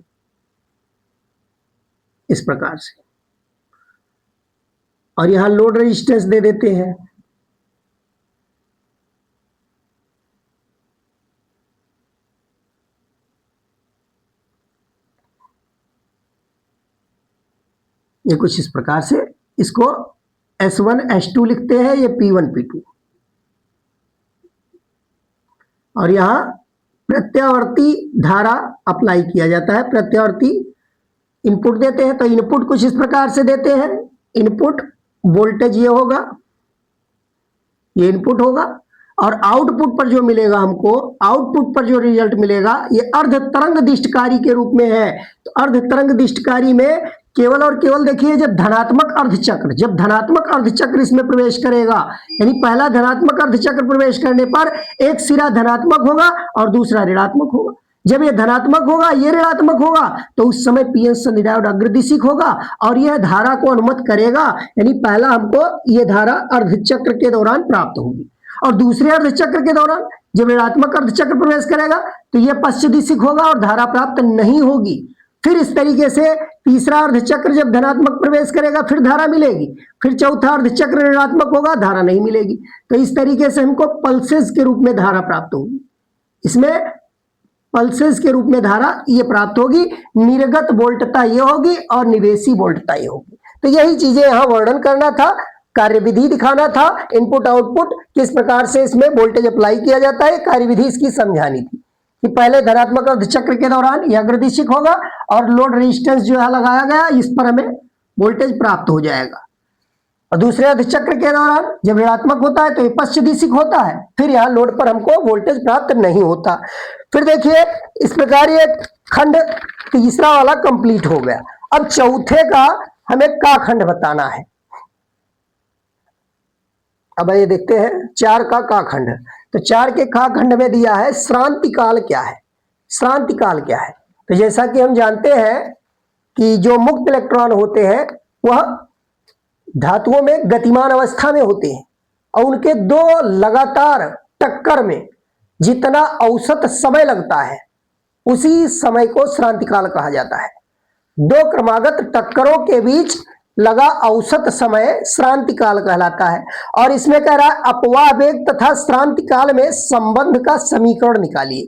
[SPEAKER 1] इस प्रकार से, और यहां लोड रेजिस्टेंस दे देते हैं। ये कुछ इस प्रकार से, इसको S1 S2 लिखते हैं, ये P1 P2, और यहां प्रत्यावर्ती धारा अप्लाई किया जाता है, प्रत्यावर्ती इनपुट देते हैं। तो इनपुट कुछ इस प्रकार से देते हैं, इनपुट वोल्टेज ये होगा, ये इनपुट होगा, और आउटपुट पर जो मिलेगा हमको, आउटपुट पर जो रिजल्ट मिलेगा ये अर्ध तरंग दिष्टकारी के रूप में है। तो अर्ध तरंग दिष्टकारी में केवल और केवल देखिए जब धनात्मक अर्धचक्र इसमें प्रवेश करेगा, यानी पहला धनात्मक अर्धचक्र प्रवेश करने पर एक सिरा धनात्मक होगा और दूसरा ऋणात्मक होगा। जब ये धनात्मक होगा, ये ऋणात्मक होगा, तो उस समय पीएन संधि डायोड अग्रदिशिक होगा और यह धारा को अनुमत करेगा, यानी पहला हमको ये धारा अर्धचक्र के दौरान प्राप्त होगी, और दूसरे अर्धचक्र के दौरान जब ऋणात्मक अर्धचक्र प्रवेश करेगा तो यह पश्चदिशिक होगा और धारा प्राप्त नहीं होगी। फिर इस तरीके से तीसरा अर्धचक्र जब धनात्मक प्रवेश करेगा फिर धारा मिलेगी, फिर चौथा अर्धचक्र ऋणात्मक होगा, धारा नहीं मिलेगी। तो इस तरीके से हमको पल्सेस के रूप में धारा प्राप्त होगी, इसमें पल्सेस के रूप में धारा ये प्राप्त होगी, निर्गत वोल्टता ये होगी और निवेशी वोल्टता ये होगी। तो यही चीजें यहां वर्णन करना था, कार्यविधि दिखाना था, इनपुट आउटपुट किस प्रकार से इसमें वोल्टेज अप्लाई किया जाता है, कार्यविधि इसकी समझानी थी कि पहले धनात्मक अर्धचक्र के दौरान यह अग्रदिशिक होगा और लोड रेजिस्टेंस जो है लगाया गया, इस पर हमें वोल्टेज प्राप्त हो जाएगा, और दूसरे अर्धचक्र के दौरान जब ऋणात्मक होता है तो ये पश्चदिशिक होता है, फिर यहाँ लोड पर हमको वोल्टेज प्राप्त नहीं होता। फिर देखिए इस प्रकार ये खंड तीसरा वाला कंप्लीट हो गया। अब चौथे का हमें का खंड बताना है। अब ये देखते हैं 4 का खंड। तो 4 के का खंड में दिया है श्रांति काल क्या है, श्रांति काल क्या है। तो जैसा कि हम जानते हैं कि जो मुक्त इलेक्ट्रॉन होते हैं वह धातुओं में गतिमान अवस्था में होते हैं और उनके 2 लगातार टक्कर में जितना औसत समय लगता है उसी समय को श्रांति काल कहा जाता है। 2 क्रमागत टक्करों के बीच लगा औसत समय श्रांति काल कहलाता है। और इसमें कह रहा है अपवाह वेग तथा श्रांति काल में संबंध का समीकरण निकालिए।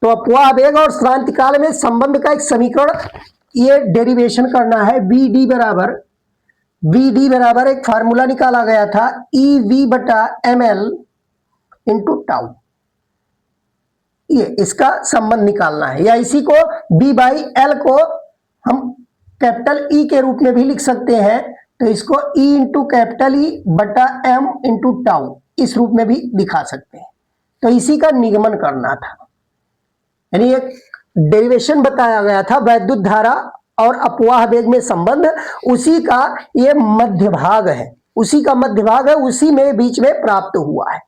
[SPEAKER 1] तो अपवाह वेग और श्रांति काल में संबंध का एक समीकरण, ये डेरिवेशन करना है। VD बराबर एक फार्मूला निकाला गया था EV बटा ML इंटू टाउ, ये इसका संबंध निकालना है। या इसी को B बाई एल को हम कैपिटल E के रूप में भी लिख सकते हैं, तो इसको E इंटू कैपिटल E बटा M इंटू टाउ इस रूप में भी दिखा सकते हैं। तो इसी का निगमन करना था, यानी एक डेरिवेशन बताया गया था वैद्युत धारा और अपवाह वेग में संबंध, उसी का ये मध्य भाग है, उसी का मध्य भाग है, उसी में बीच में प्राप्त हुआ है।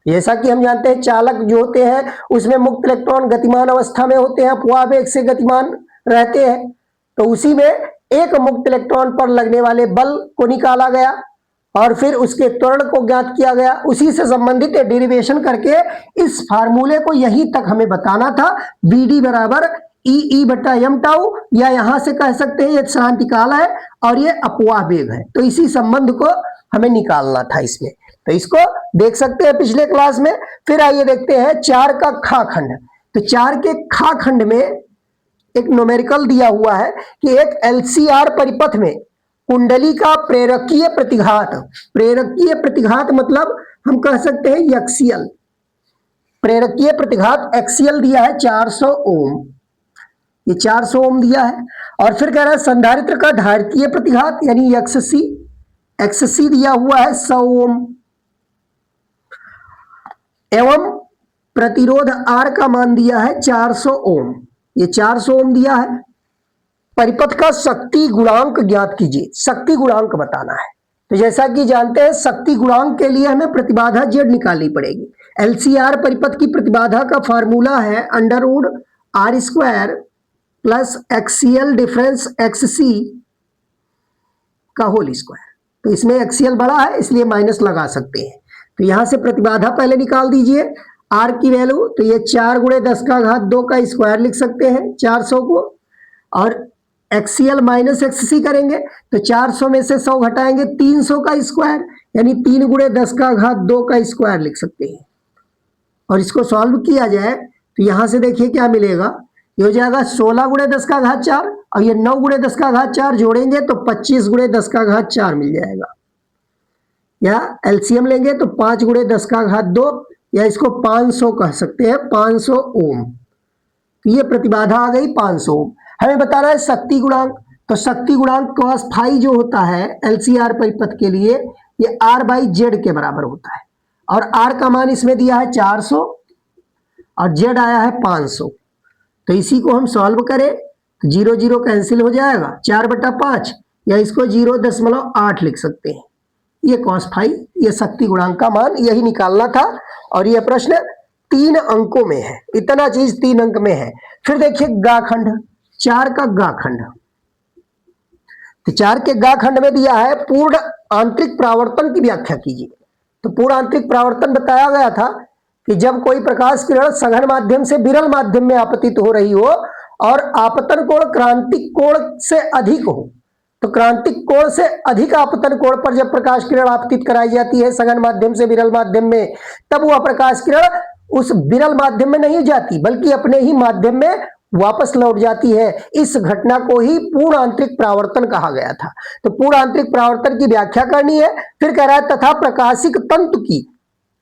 [SPEAKER 1] जैसा कि हम जानते हैं चालक जो होते हैं उसमें मुक्त इलेक्ट्रॉन गतिमान अवस्था में होते हैं, अपवाह वेग से गतिमान रहते हैं, तो उसी में एक मुक्त इलेक्ट्रॉन पर लगने वाले बल को निकाला गया और फिर उसके त्वरण को ज्ञात किया गया। उसी से संबंधित डेरिवेशन करके इस फार्मूले को यहीं तक हमें बताना था, BD बराबर ई बटा एम टाउ, या यहां से कह सकते हैं ये शांतिकाल है और ये अपवाह वेग है, तो इसी संबंध को हमें निकालना था इसमें। तो इसको देख सकते हैं पिछले क्लास में। फिर आइए देखते हैं 4 का खा खंड। तो 4 के खा खंड में एक न्यूमेरिकल दिया हुआ है कि एक LCR परिपथ में कुंडली का प्रेरकीय प्रतिघात, प्रेरकीय प्रतिघात मतलब हम कह सकते हैं एक्सियल, प्रेरकीय प्रतिघात एक्सियल दिया है 400 ओम, ये 400 ओम दिया है। और फिर कह रहा है संधारित्र का धारकीय प्रतिघात यानी XC, XC दिया हुआ है 100 ओम, एवं प्रतिरोध R का मान दिया है 400 ओम, ये 400 ओम दिया है। परिपथ का शक्ति गुणांक ज्ञात कीजिए, शक्ति गुणांक बताना है। तो जैसा कि जानते हैं शक्ति गुणांक के लिए हमें प्रतिबाधा Z निकालनी पड़ेगी। LCR परिपथ की प्रतिबाधा का फार्मूला है √R² plus axial difference XC का होल स्क्वायर। तो इसमें एक्सियल बड़ा है इसलिए माइनस लगा सकते हैं। तो यहां से प्रतिबाधा पहले निकाल दीजिए, R की वैल्यू, तो ये 4 × 10⁻² का स्क्वायर लिख सकते हैं 400 को, और एक्सियल माइनस XC करेंगे तो 400 में से 100 घटाएंगे 300 का स्क्वायर, यानी 3 × 10⁻² का स्क्वायर लिख सकते हैं। और इसको सॉल्व किया जाए तो यहां से देखिए क्या मिलेगा, ये हो जाएगा 16 × 10⁻4 और ये 9 × 10⁻4 जोड़ेंगे तो 25 × 10⁻4 मिल जाएगा। या एलसीएम लेंगे तो 5 × 10⁻2 या इसको 500 कह सकते हैं, 500 ओम। तो ये प्रतिबाधा आ गई 500 ओम। हमें बता रहा है शक्ति गुणांक, तो शक्ति गुणांक cos फाई जो होता है LCR परिपथ के लिए ये R/Z के बराबर होता है, और R का मान इसमें दिया है 400 और Z आया है 500। तो इसी को हम सॉल्व करें तो 0 0 कैंसिल हो जाएगा, 4/5 या इसको 0.8 लिख सकते हैं। ये cos फाई, ये शक्ति गुणांक का मान यही निकालना था, और यह प्रश्न 3 अंकों में है, इतना चीज 3 अंक में है। फिर देखिए गाखंड, 4 का गाखंड। तो 4 के गाखंड में दिया है पूर्ण आंतरिक परावर्तन की व्याख्या कीजिए। तो पूर्ण आंतरिक परावर्तन बताया गया था कि जब कोई प्रकाश किरण सघन माध्यम से विरल माध्यम में आपतित हो रही हो और आपतन कोण क्रांतिक कोण से अधिक हो, तो क्रांतिक कोण से अधिक आपतन कोण पर जब प्रकाश किरण आपतित कराई जाती है सघन माध्यम से विरल माध्यम में, तब वह प्रकाश किरण उस विरल माध्यम में नहीं जाती बल्कि अपने ही माध्यम में वापस लौट जाती है। इस घटना को ही पूर्ण आंतरिक परावर्तन कहा गया था। तो पूर्ण आंतरिक परावर्तन की व्याख्या करनी है। फिर कह रहा है तथा प्रकाशिक तंतु की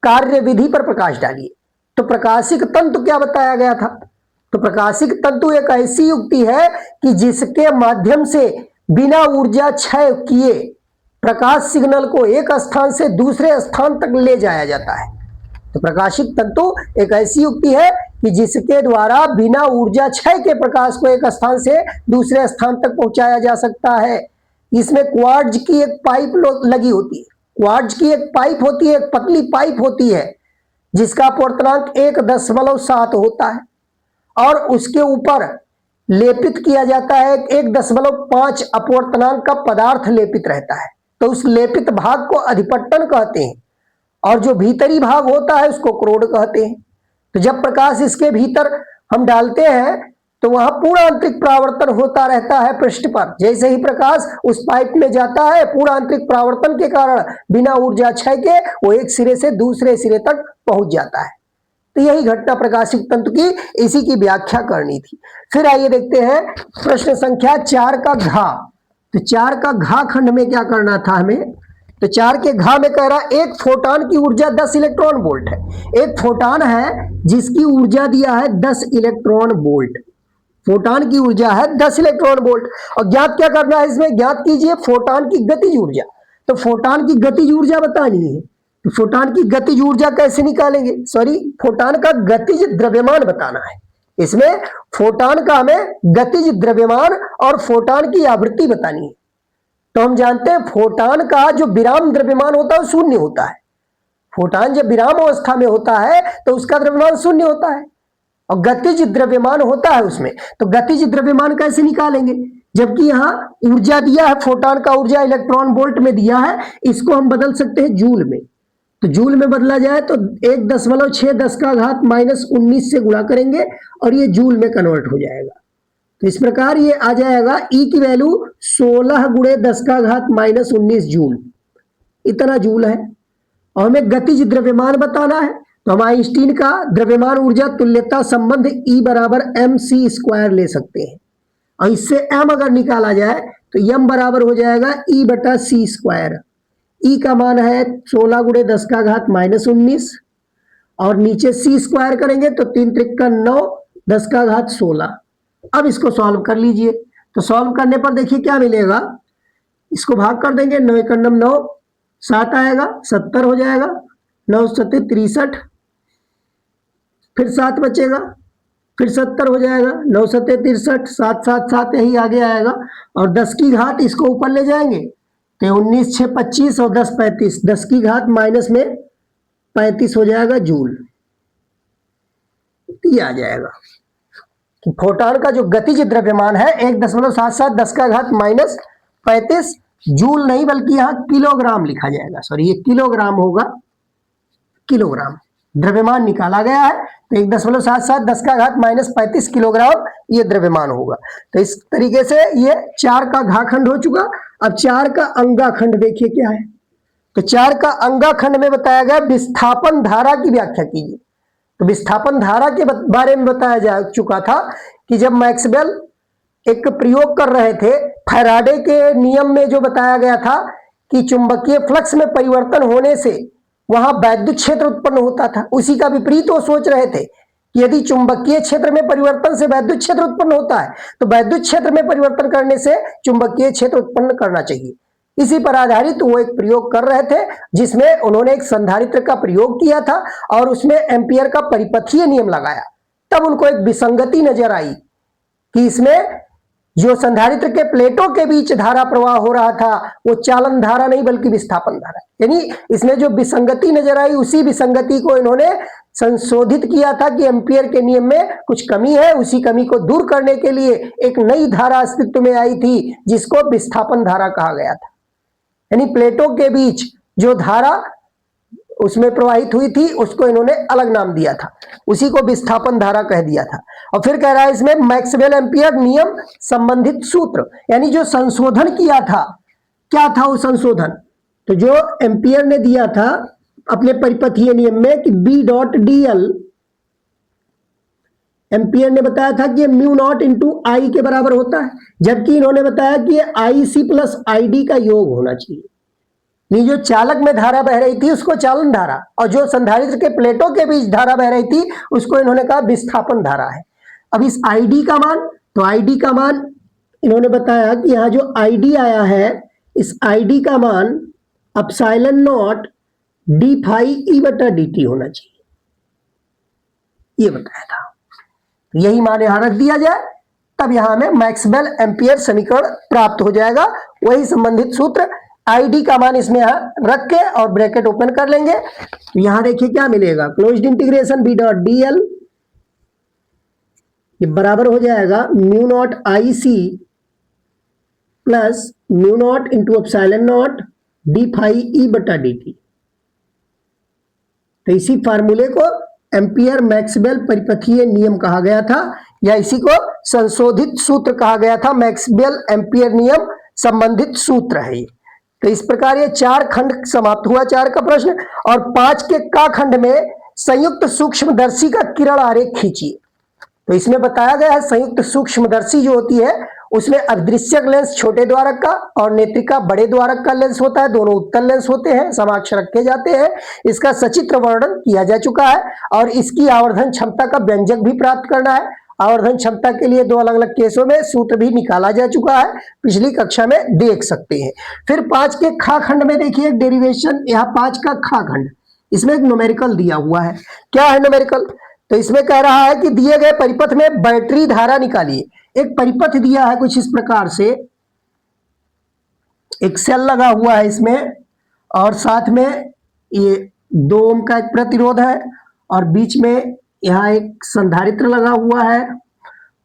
[SPEAKER 1] कार्य विधि पर प्रकाश डालिए। तो प्रकाशिक तंतु क्या बताया गया था? तो प्रकाशिक तंतु एक ऐसी युक्ति है कि जिसके माध्यम से बिना ऊर्जा क्षय किए प्रकाश सिग्नल को एक स्थान से दूसरे स्थान तक ले जाया जाता है। तो प्रकाशिक तंतु एक ऐसी युक्ति है कि जिसके द्वारा बिना ऊर्जा क्षय के प्रकाश को एक स्थान से दूसरे स्थान तक पहुंचाया जा सकता है। इसमें क्वार्ट्ज की एक पाइप लगी होती है, क्वार्ट्ज की एक पाइप होती है, एक पतली पाइप होती है जिसका अपवर्तनांक 1.7 होता है, और उसके ऊपर लेपित किया जाता है 1.5 अपवर्तनांक का पदार्थ लेपित रहता है। तो उस लेपित भाग को अधिपट्टन कहते हैं, और जो भीतरी भाग होता है उसको क्रोड कहते हैं। तो जब प्रकाश इसके भीतर हम डालते हैं तो वहां पूर्ण आंतरिक परावर्तन होता रहता है पृष्ठ पर। जैसे ही प्रकाश उस पाइप में जाता है, पूर्ण आंतरिक परावर्तन के कारण बिना ऊर्जा क्षय के वो एक सिरे से दूसरे सिरे तक पहुंच जाता है। तो यही घटना प्रकाशिक तंतु की, इसी की व्याख्या करनी थी। फिर आइए देखते हैं प्रश्न संख्या 4 का घा। तो 4 का घा खंड में क्या करना था हमें? तो 4 के घा में कह रहा एक फोटॉन की ऊर्जा 10 इलेक्ट्रॉन वोल्ट है। एक फोटॉन है जिसकी ऊर्जा दिया है 10 इलेक्ट्रॉन वोल्ट। फोटॉन की ऊर्जा है 10 इलेक्ट्रॉन वोल्ट। और ज्ञात क्या करना है इसमें, ज्ञात कीजिए फोटॉन की गतिज ऊर्जा। तो फोटॉन की गतिज ऊर्जा बतानी है। तो फोटॉन की गतिज ऊर्जा कैसे निकालेंगे, सॉरी फोटॉन का गतिज द्रव्यमान बताना है। इसमें फोटॉन का हमें गतिज द्रव्यमान और फोटॉन की आवृत्ति बतानी है। तो हम जानते हैं फोटॉन का जो विराम द्रव्यमान होता है शून्य होता है। फोटॉन जब विराम अवस्था में होता है तो उसका द्रव्यमान शून्य होता है और गतिज द्रव्यमान होता है उसमें। तो गतिज द्रव्यमान कैसे निकालेंगे, जबकि यहां ऊर्जा दिया है, फोटॉन का ऊर्जा इलेक्ट्रॉन वोल्ट में दिया है, इसको हम बदल सकते हैं जूल में। तो जूल में बदला जाए तो 1.6 से गुणा करेंगे और ये जूल में कन्वर्ट हो जाएगा। तो इस प्रकार ये आ जाएगा ई की वैल्यू 16 × 10⁻19 जूल, इतना जूल है। और हमें गतिज द्रव्यमान बताना है तो हम आइंस्टीन का द्रव्यमान ऊर्जा तुल्यता संबंध E = mc² ले सकते हैं। और इससे m अगर निकाला जाए तो m बराबर हो जाएगा E/c²। E का मान है 16 × 10⁻19 और नीचे c² करेंगे तो 3 × 3 = 9 10⁻16। अब इसको सॉल्व कर लीजिए। तो सॉल्व करने पर देखिए क्या मिलेगा, इसको भाग कर देंगे, 9 × 9 7 आएगा, 70 हो जाएगा, 9 × 7 63, फिर 7 बचेगा, फिर 70 हो जाएगा, 9 × 7 63, 7 7 7 यही आगे आएगा। और 10 की घात इसको ऊपर ले जाएंगे तो 19 6 25 और 10 35, 10 की घात माइनस में 35 हो जाएगा जूल। ये आ जाएगा कि फोटॉन का जो गतिज द्रव्यमान है 1.77 10⁻⁻35 जूल नहीं बल्कि यहां किलोग्राम लिखा जाएगा, सॉरी ये किलोग्राम होगा, किलोग्राम द्रव्यमान निकाला गया है तो 1.77 10⁻⁻35 किलोग्राम ये द्रव्यमान होगा। तो इस तरीके से ये 4 का घाखंड हो चुका। अब 4 का अंगाखंड देखिए क्या है। तो 4 का अंगाखंड में बताया गया विस्थापन धारा की व्याख्या कीजिए। तो विस्थापन धारा के बारे में बताया जा चुका था कि जब मैक्सवेल एक प्रयोग कर रहे थे, फैराडे के नियम में जो बताया गया था कि चुंबकीय फ्लक्स में परिवर्तन होने से वहां वैद्युत क्षेत्र उत्पन्न होता था, उसी का विपरीत वो सोच रहे थे कि यदि चुंबकीय क्षेत्र में परिवर्तन से वैद्युत क्षेत्र उत्पन्न होता है तो वैद्युत क्षेत्र में परिवर्तन करने से चुंबकीय क्षेत्र उत्पन्न करना चाहिए। इसी पर आधारित वो एक प्रयोग कर रहे थे जिसमें उन्होंने एक संधारित्र का प्रयोग किया था और उसमें एम्पियर का परिपथीय नियम लगाया। तब उनको एक विसंगति नजर आई कि इसमें जो संधारित्र के प्लेटों के बीच धारा प्रवाह हो रहा था वो चालन धारा नहीं बल्कि विस्थापन धारा, यानी इसमें जो विसंगति नजर आई उसी विसंगति को इन्होंने संशोधित किया था कि एम्पियर के नियम में कुछ कमी है, उसी कमी को दूर करने के लिए एक नई धारा अस्तित्व में आई थी जिसको विस्थापन धारा कहा गया था। यानी प्लेटों के बीच जो धारा उसमें प्रवाहित हुई थी उसको इन्होंने अलग नाम दिया था, उसी को विस्थापन धारा कह दिया था। और फिर कह रहा है इसमें मैक्सवेल एम्पियर नियम संबंधित सूत्र, यानी जो संशोधन किया था, क्या था वो संशोधन, तो जो एम्पियर ने दिया था अपने परिपथीय नियम में कि B.dl, एम्पियर ने बताया था कि μ0 × I के बराबर होता है, जबकि इन्होंने बताया कि IC + ID का योग होना चाहिए। ये जो चालक में धारा बह रही थी उसको चालन धारा और जो संधारित्र के प्लेटों के बीच धारा बह रही थी उसको इन्होंने कहा विस्थापन धारा है। अब इस ID का मान, तो ID का मान इन्होंने बताया कि यहाँ जो ID आया है इस ID का मान ε0 d∅E/dt होना चाहिए, ये बताया था। यही मान यहां रख दिया जाए तब यहां हमें मैक्सवेल एम्पियर समीकरण प्राप्त हो जाएगा। वही संबंधित सूत्र ID का मान इसमें यहां रख के और ब्रैकेट ओपन कर लेंगे तो यहां देखिए क्या मिलेगा, क्लोज्ड इंटीग्रेशन B.dl ये बराबर हो जाएगा μ0 IC प्लस μ0 × ε0 d∅E/dt। तो इसी फार्मूले को एम्पियर मैक्सवेल परिपथीय नियम कहा गया था या इसी को संशोधित सूत्र कहा गया था, मैक्सवेल एम्पियर नियम संबंधित सूत्र है ये। तो इस प्रकार ये 4 खंड समाप्त हुआ 4 का प्रश्न। और 5 के का खंड में संयुक्त सूक्ष्मदर्शी का किरण आरेख खींचिए। तो इसमें बताया गया है संयुक्त सूक्ष्मदर्शी जो होती है उसमें अदृश्यक लेंस छोटे द्वारक का और नेत्रिका बड़े द्वारक का लेंस होता है, दोनों उत्तल लेंस होते हैं, समाक्ष रखे जाते हैं। इसका सचित्र वर्णन किया जा चुका है और इसकी आवर्धन क्षमता का व्यंजक भी प्राप्त करना है। आवर्धन क्षमता के लिए दो अलग अलग केसों में सूत्र भी निकाला जा चुका है, पिछली कक्षा में देख सकते हैं। फिर 5 के खा खंड में देखिए डेरिवेशन, यहाँ 5 का खा खंड, इसमें एक न्यूमेरिकल दिया हुआ है। क्या है न्यूमेरिकल? तो इसमें कह रहा है कि दिए गए परिपथ में बैटरी धारा निकालिए। एक परिपथ दिया है कुछ इस प्रकार से, एक सेल लगा हुआ है इसमें और साथ में ये 2 ओम का एक प्रतिरोध है और बीच में यहाँ एक संधारित्र लगा हुआ है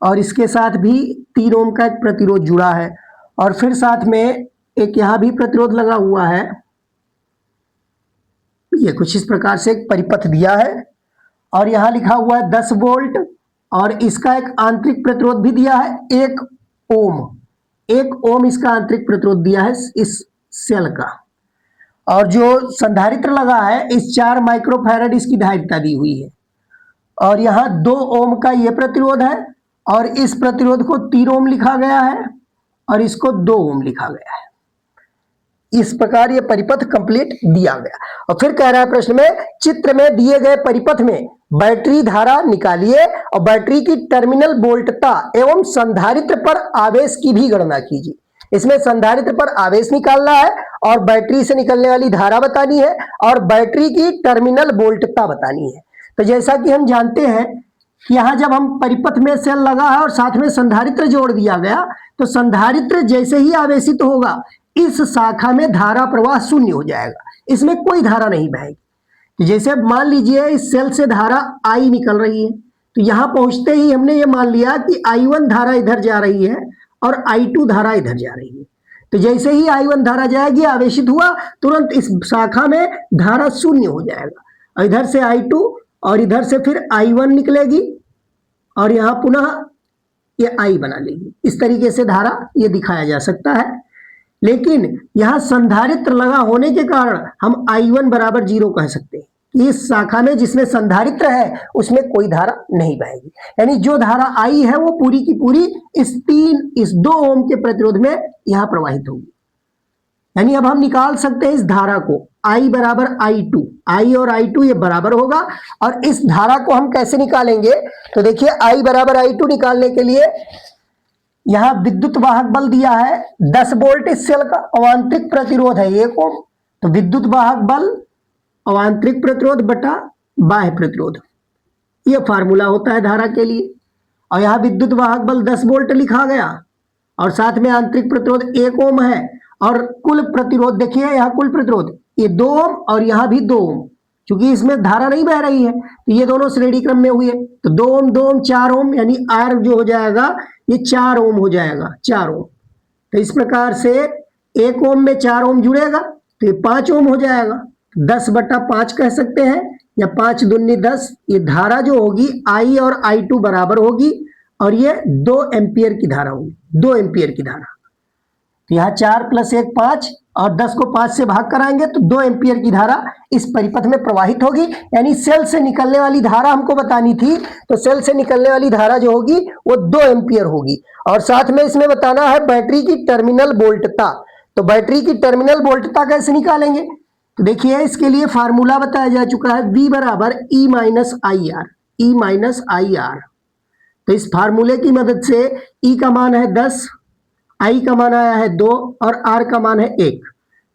[SPEAKER 1] और इसके साथ भी 3 ओम का एक प्रतिरोध जुड़ा है और फिर साथ में एक यहाँ भी प्रतिरोध लगा हुआ है। ये कुछ इस प्रकार से एक परिपथ दिया है और यहाँ लिखा हुआ है 10 वोल्ट और इसका एक आंतरिक प्रतिरोध भी दिया है 1 ओम। 1 ओम इसका आंतरिक प्रतिरोध दिया है इस सेल का और जो संधारित्र लगा है इस 4 माइक्रोफैरड इसकी धारिता दी हुई है और यहाँ 2 ओम का ये प्रतिरोध है और इस प्रतिरोध को 3 ओम लिखा गया है और इसको 2 ओम लिखा गया है। इस प्रकार ये परिपथ कंप्लीट दिया गया और फिर कह रहा है प्रश्न में चित्र में दिए गए परिपथ में बैटरी धारा निकालिए और बैटरी की टर्मिनल वोल्टता एवं संधारित्र पर आवेश की भी गणना कीजिए। इसमें संधारित्र पर आवेश निकालना है और बैटरी से निकलने वाली धारा बतानी है और बैटरी की टर्मिनल वोल्टता बतानी है। तो जैसा कि हम जानते हैं कि यहां जब हम परिपथ में सेल लगा है और साथ में संधारित्र जोड़ दिया गया तो संधारित्र जैसे ही आवेशित होगा इस शाखा में धारा प्रवाह शून्य हो जाएगा, इसमें कोई धारा नहीं बहेगी। तो जैसे मान लीजिए इस सेल से धारा आई निकल रही है तो यहां पहुंचते ही हमने ये मान लिया कि I1 धारा इधर जा रही है और I2 धारा इधर जा रही है। तो जैसे ही I1 धारा जाएगी आवेशित हुआ तुरंत इस शाखा में धारा शून्य हो जाएगा, इधर से I2 और इधर से फिर I1 निकलेगी और यहां पुनः ये I बना लेगी। इस तरीके से धारा ये दिखाया जा सकता है, लेकिन यहां संधारित्र लगा होने के कारण हम I1 बराबर 0 कह सकते हैं कि इस शाखा में जिसमें संधारित्र है उसमें कोई धारा नहीं बहेगी, यानी जो धारा आई है वो पूरी की पूरी इस 2 ओम के प्रतिरोध में यहां प्रवाहित होगी। यानी अब हम निकाल सकते हैं इस धारा को I बराबर I2, I और I2 ये बराबर होगा और इस धारा को हम कैसे निकालेंगे? तो देखिए I बराबर I2 निकालने के लिए यहां विद्युत वाहक बल दिया है 10 वोल्ट इस सेल का, अवांतरिक प्रतिरोध है 1 ओम, तो विद्युत वाहक बल अवांतरिक प्रतिरोध बटा बाह्य प्रतिरोध, यह फार्मूला होता है धारा के लिए। और यहां विद्युत वाहक बल 10 वोल्ट लिखा गया और साथ में आंतरिक प्रतिरोध 1 ओम है और कुल प्रतिरोध देखिए यहाँ कुल प्रतिरोध ये 2 ओम और यहाँ भी 2 ओम, क्योंकि इसमें धारा नहीं बह रही है तो ये दोनों श्रेणी क्रम में हुए तो 2 ओम 2 ओम 4 ओम, यानी आर जो हो जाएगा ये 4 ओम हो जाएगा, 4 ओम। तो इस प्रकार से 1 ओम में 4 ओम जुड़ेगा तो ये 5 ओम हो जाएगा, 10 बटा 5 कह सकते हैं या 5 दूनी 10। ये धारा जो होगी I और I2 बराबर होगी और ये 2 एम्पियर की धारा होगी, 2 एम्पियर की धारा। तो यहाँ 4 + 1 5 और 10 को 5 से भाग कराएंगे तो 2 एम्पियर की धारा इस परिपथ में प्रवाहित होगी। यानी सेल से निकलने वाली धारा हमको बतानी थी, तो सेल से निकलने वाली धारा जो होगी वो 2 एम्पियर होगी और साथ में इसमें बताना है बैटरी की टर्मिनल वोल्टता। तो बैटरी की टर्मिनल वोल्टता कैसे निकालेंगे? तो देखिए इसके लिए फार्मूला बताया जा चुका है V बराबर E माइनस आई आर। तो इस फार्मूले की मदद से E का मान है 10, I का मान आया है 2 और R का मान है 1।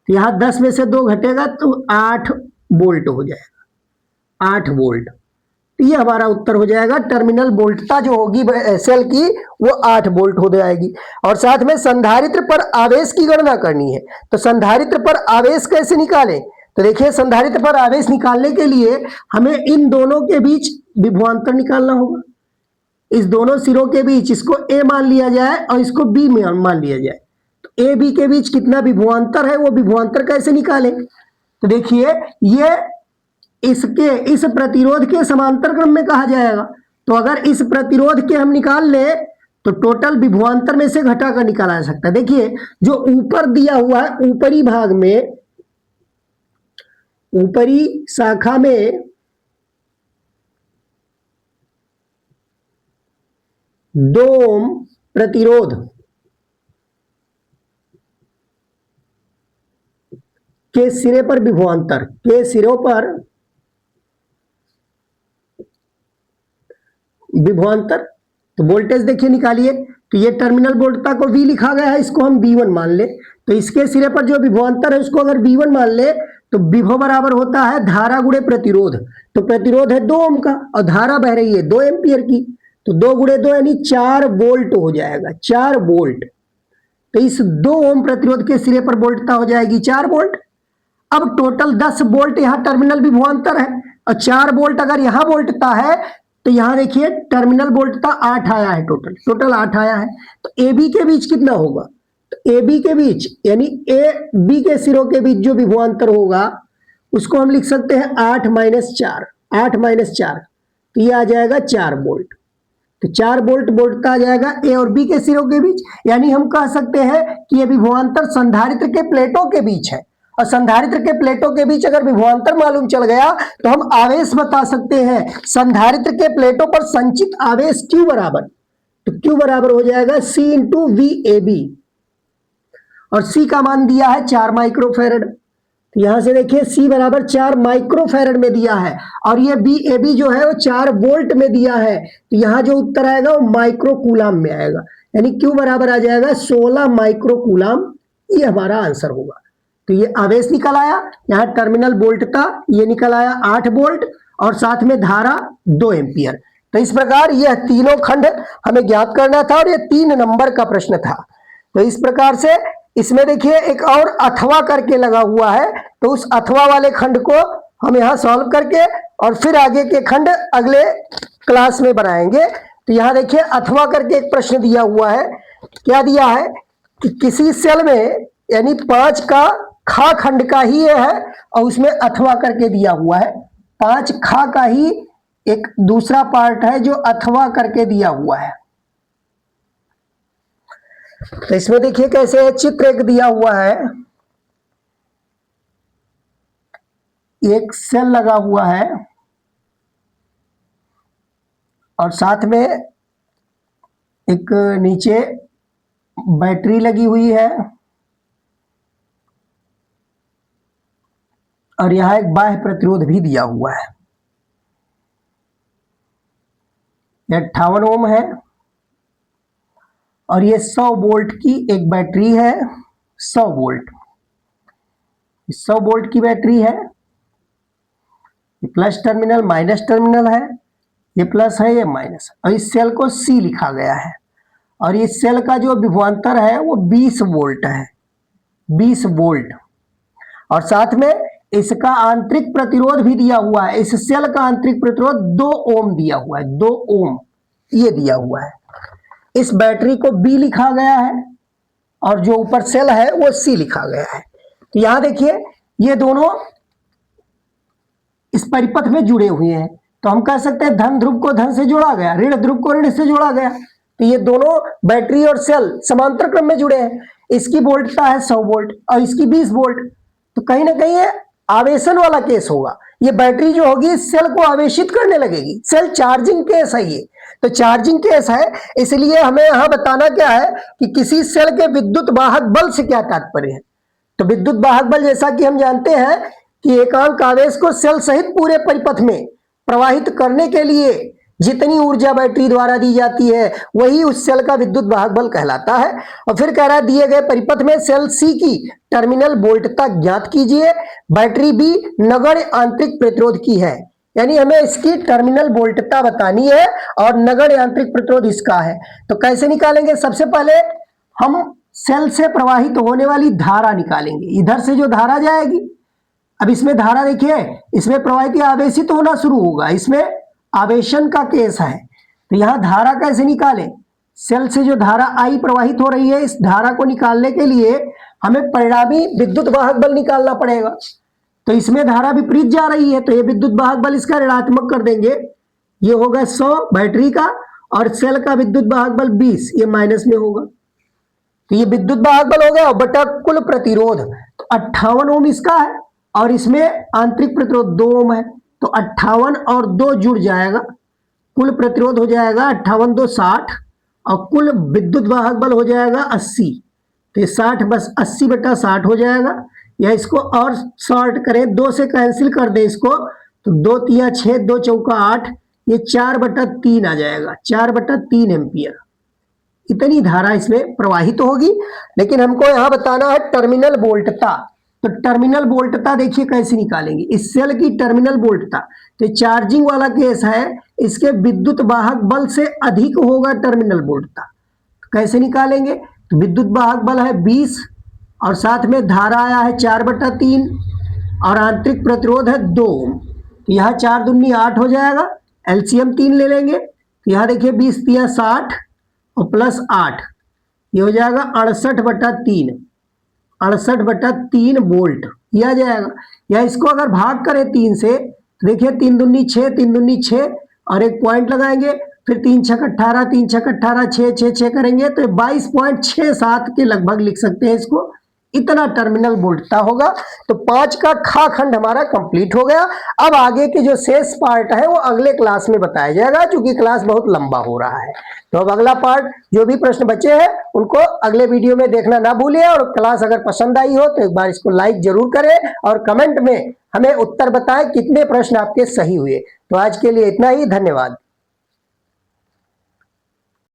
[SPEAKER 1] तो यहाँ 10 में से 2 घटेगा तो 8 वोल्ट हो जाएगा, 8 वोल्ट। तो ये हमारा उत्तर हो जाएगा। टर्मिनल वोल्टता जो होगी सेल की वो 8 वोल्ट हो जाएगी। और साथ में संधारित्र पर आवेश की गणना करनी है। तो संधारित्र पर आवेश कैसे निकालें? तो देखिए संधारित्र पर आवेश निकालने के लिए हमें इन दोनों के बीच विभवांतर निकालना होगा। इस दोनों सिरों के बीच इसको A मान लिया जाए और इसको B मान लिया जाए, तो A B के बीच कितना विभवांतर है वो विभवांतर कैसे निकालें? तो देखिए ये इस प्रतिरोध के समांतर क्रम में कहा जाएगा। तो अगर इस प्रतिरोध के हम निकाल ले तो टोटल विभवांतर में से घटा कर निकाला जा सकता है। देखिए जो ऊपर दिया हुआ है ऊपरी भाग में, ऊपरी शाखा में 2 ओम प्रतिरोध के सिरे पर विभवांतर, के सिरों पर विभवांतर, तो वोल्टेज देखिए निकालिए, तो ये टर्मिनल वोल्टता को V लिखा गया है, इसको हम V1 मान ले, तो इसके सिरे पर जो विभवांतर है उसको अगर V1 मान ले तो विभव बराबर होता है धारा गुणे प्रतिरोध, तो प्रतिरोध है 2 ओम का और धारा बह रही है 2 एम्पियर की, तो 2 गुणे 2 यानी 4 वोल्ट हो जाएगा, 4 वोल्ट। तो इस 2 ओम प्रतिरोध के सिरे पर वोल्टता हो जाएगी 4 वोल्ट। अब टोटल 10 वोल्ट यहां टर्मिनल विभवांतर है और 4 वोल्ट अगर यहां वोल्टता है तो यहां देखिए टर्मिनल वोल्टता 8 आया है, टोटल 8 आया है। तो ए बी के बीच कितना होगा, तो ए बी के बीच यानी ए बी के सिरों के बीच जो विभवांतर होगा उसको हम लिख सकते हैं 8 माइनस 4, 8 माइनस 4, तो ये आ जाएगा 4 वोल्ट। तो 4 वोल्ट वोल्टता आ जाएगा ए और बी के सिरों के बीच, यानी हम कह सकते हैं कि यह विभवांतर संधारित्र के प्लेटों के बीच है, और संधारित्र के प्लेटों के बीच अगर विभवांतर मालूम चल गया तो हम आवेश बता सकते हैं। संधारित्र के प्लेटों पर संचित आवेश Q बराबर, तो Q बराबर हो जाएगा C into V A B, और C का मान दिया है 4 माइक्रोफेरेड, तो यहां से देखिए C बराबर 4 माइक्रोफेरेड में दिया है, और ये बी ए बी जो है वो 4 वोल्ट में दिया है, तो यहां जो उत्तर आएगा वो माइक्रो कूलाम में आएगा, यानी Q बराबर आ जाएगा 16 माइक्रो कूलाम, ये हमारा आंसर होगा। तो ये आवेश निकल आया, यहाँ टर्मिनल वोल्टता ये निकल आया 8 वोल्ट और साथ में धारा 2 एम्पियर। तो इस प्रकार यह तीनों खंड हमें ज्ञात करना था और ये 3 नंबर का प्रश्न था। तो इस प्रकार से इसमें देखिए एक और अथवा करके लगा हुआ है, तो उस अथवा वाले खंड को हम यहाँ सॉल्व करके और फिर आगे के खंड अगले क्लास में बनाएंगे। तो यहाँ देखिए अथवा करके एक प्रश्न दिया हुआ है, क्या दिया है कि किसी सेल में यानी 5 का खा खंड का ही ये है और उसमें अथवा करके दिया हुआ है, 5 खा का ही एक दूसरा पार्ट है जो अथवा करके दिया हुआ है। तो इसमें देखिए कैसे चित्र एक दिया हुआ है, एक सेल लगा हुआ है और साथ में एक नीचे बैटरी लगी हुई है और यहां एक बाह्य प्रतिरोध भी दिया हुआ है, 58 ओम है और ये 100 वोल्ट की एक बैटरी है, 100 वोल्ट, 100 वोल्ट की बैटरी है, ये प्लस टर्मिनल माइनस टर्मिनल है, ये प्लस है ये माइनस, और इस सेल को C लिखा गया है और इस सेल का जो विभवांतर है वो 20 वोल्ट है, 20 वोल्ट, और साथ में इसका आंतरिक प्रतिरोध भी दिया हुआ है, इस सेल का आंतरिक प्रतिरोध 2 ओम दिया हुआ है, 2 ओम ये दिया हुआ है। इस बैटरी को B लिखा गया है और जो ऊपर सेल है वो C लिखा गया है। तो यहां देखिए ये दोनों इस परिपथ में जुड़े हुए हैं, तो हम कह सकते हैं धन ध्रुव को धन से जोड़ा गया, ऋण ध्रुव को ऋण से जोड़ा गया, तो ये दोनों बैटरी और सेल समांतर क्रम में जुड़े हैं। इसकी वोल्टता है 100 वोल्ट और इसकी 20 वोल्ट, तो कहीं ना कहीं ये आवेशन वाला केस होगा, ये बैटरी जो होगी इस सेल को आवेशित करने लगेगी, सेल चार्जिंग केस है ये, तो चार्जिंग केस है, इसलिए हमें यहां बताना क्या है कि किसी सेल के विद्युत वाहक बल से क्या तात्पर्य है। तो विद्युत वाहक बल जैसा कि हम जानते हैं कि एकांक आवेश को सेल सहित पूरे परिपथ में प्रवाहित करने के लिए जितनी ऊर्जा बैटरी द्वारा दी जाती है वही उस सेल का विद्युत वाहक बल कहलाता है। और फिर कह रहा है दिए गए परिपथ में सेल C की टर्मिनल वोल्टता ज्ञात कीजिए, बैटरी B नगण्य आंतरिक प्रतिरोध की है, यानी हमें इसकी टर्मिनल वोल्टता बतानी है और नगण्य आंतरिक प्रतिरोध इसका है। तो कैसे निकालेंगे, सबसे पहले हम सेल से प्रवाहित होने वाली धारा निकालेंगे, इधर से जो धारा जाएगी, अब इसमें धारा देखिए इसमें प्रवाहित आवेशित होना शुरू होगा, इसमें आवेशन का केस है, तो यहां धारा कैसे निकालें, सेल से जो धारा I प्रवाहित हो रही है इस धारा को निकालने के लिए हमें परिणामी विद्युत वाहक बल निकालना पड़ेगा। तो इसमें धारा विपरीत जा रही है, तो ये विद्युत वाहक बल इसका ऋणात्मक कर देंगे, ये होगा 100 बैटरी का और सेल का विद्युत वाहक बल 20, ये माइनस में होगा, तो ये विद्युत वाहक बल हो गया बटा कुल प्रतिरोध, तो 58 ओम इसका है और इसमें आंतरिक प्रतिरोध 2 ओम है, तो 58 और 2 जुड़ जाएगा, कुल प्रतिरोध हो जाएगा 58 2 60 और कुल विद्युत वाहक बल हो जाएगा 80। तो ये 60 बस 80/60 हो जाएगा। या इसको और शॉर्ट करें, 2 से कैंसिल कर दें इसको, तो 2 तिया 6, 2 चौका 8, ये 4/3 आ जाएगा, 4/3 एम्पियर। इतनी धारा इसमें प्रवाहित होगी। लेकिन हमको यहां बताना है टर्मिनल वोल्टता। तो टर्मिनल वोल्टता देखिए कैसे निकालेंगे, इस सेल की टर्मिनल वोल्टता। तो चार्जिंग वाला केस है, इसके विद्युत वाहक बल से अधिक होगा टर्मिनल वोल्टता। कैसे निकालेंगे, तो विद्युत वाहक बल है 20 और साथ में धारा आया है 4/3 और आंतरिक प्रतिरोध है 2 ओम। तो यहाँ 4 दूनी 8 हो जाएगा, एलसीएम 3 ले लेंगे। तो यहाँ देखिए 20 तिया 60 और प्लस 8, ये हो जाएगा 68/3, 68/3 वोल्ट यह आ जाएगा। या इसको अगर भाग करें 3 से, तो देखिए 3 दूनी 6, 3 दूनी 6 और एक पॉइंट लगाएंगे, फिर 3 छक 18, 3 छक 18, 6 6 6 करेंगे तो 22.67 के लगभग लिख सकते हैं इसको। इतना टर्मिनल वोल्टता होगा। तो 5 का खा खंड हमारा कंप्लीट हो गया। अब आगे के जो शेष पार्ट है वो अगले क्लास में बताया जाएगा, क्योंकि क्लास बहुत लंबा हो रहा है। तो अब अगला पार्ट, जो भी प्रश्न बचे हैं उनको अगले वीडियो में देखना ना भूलिए। और क्लास अगर पसंद आई हो तो एक बार इसको लाइक जरूर करें और कमेंट में हमें उत्तर बताएं कितने प्रश्न आपके सही हुए। तो आज के लिए इतना ही, धन्यवाद।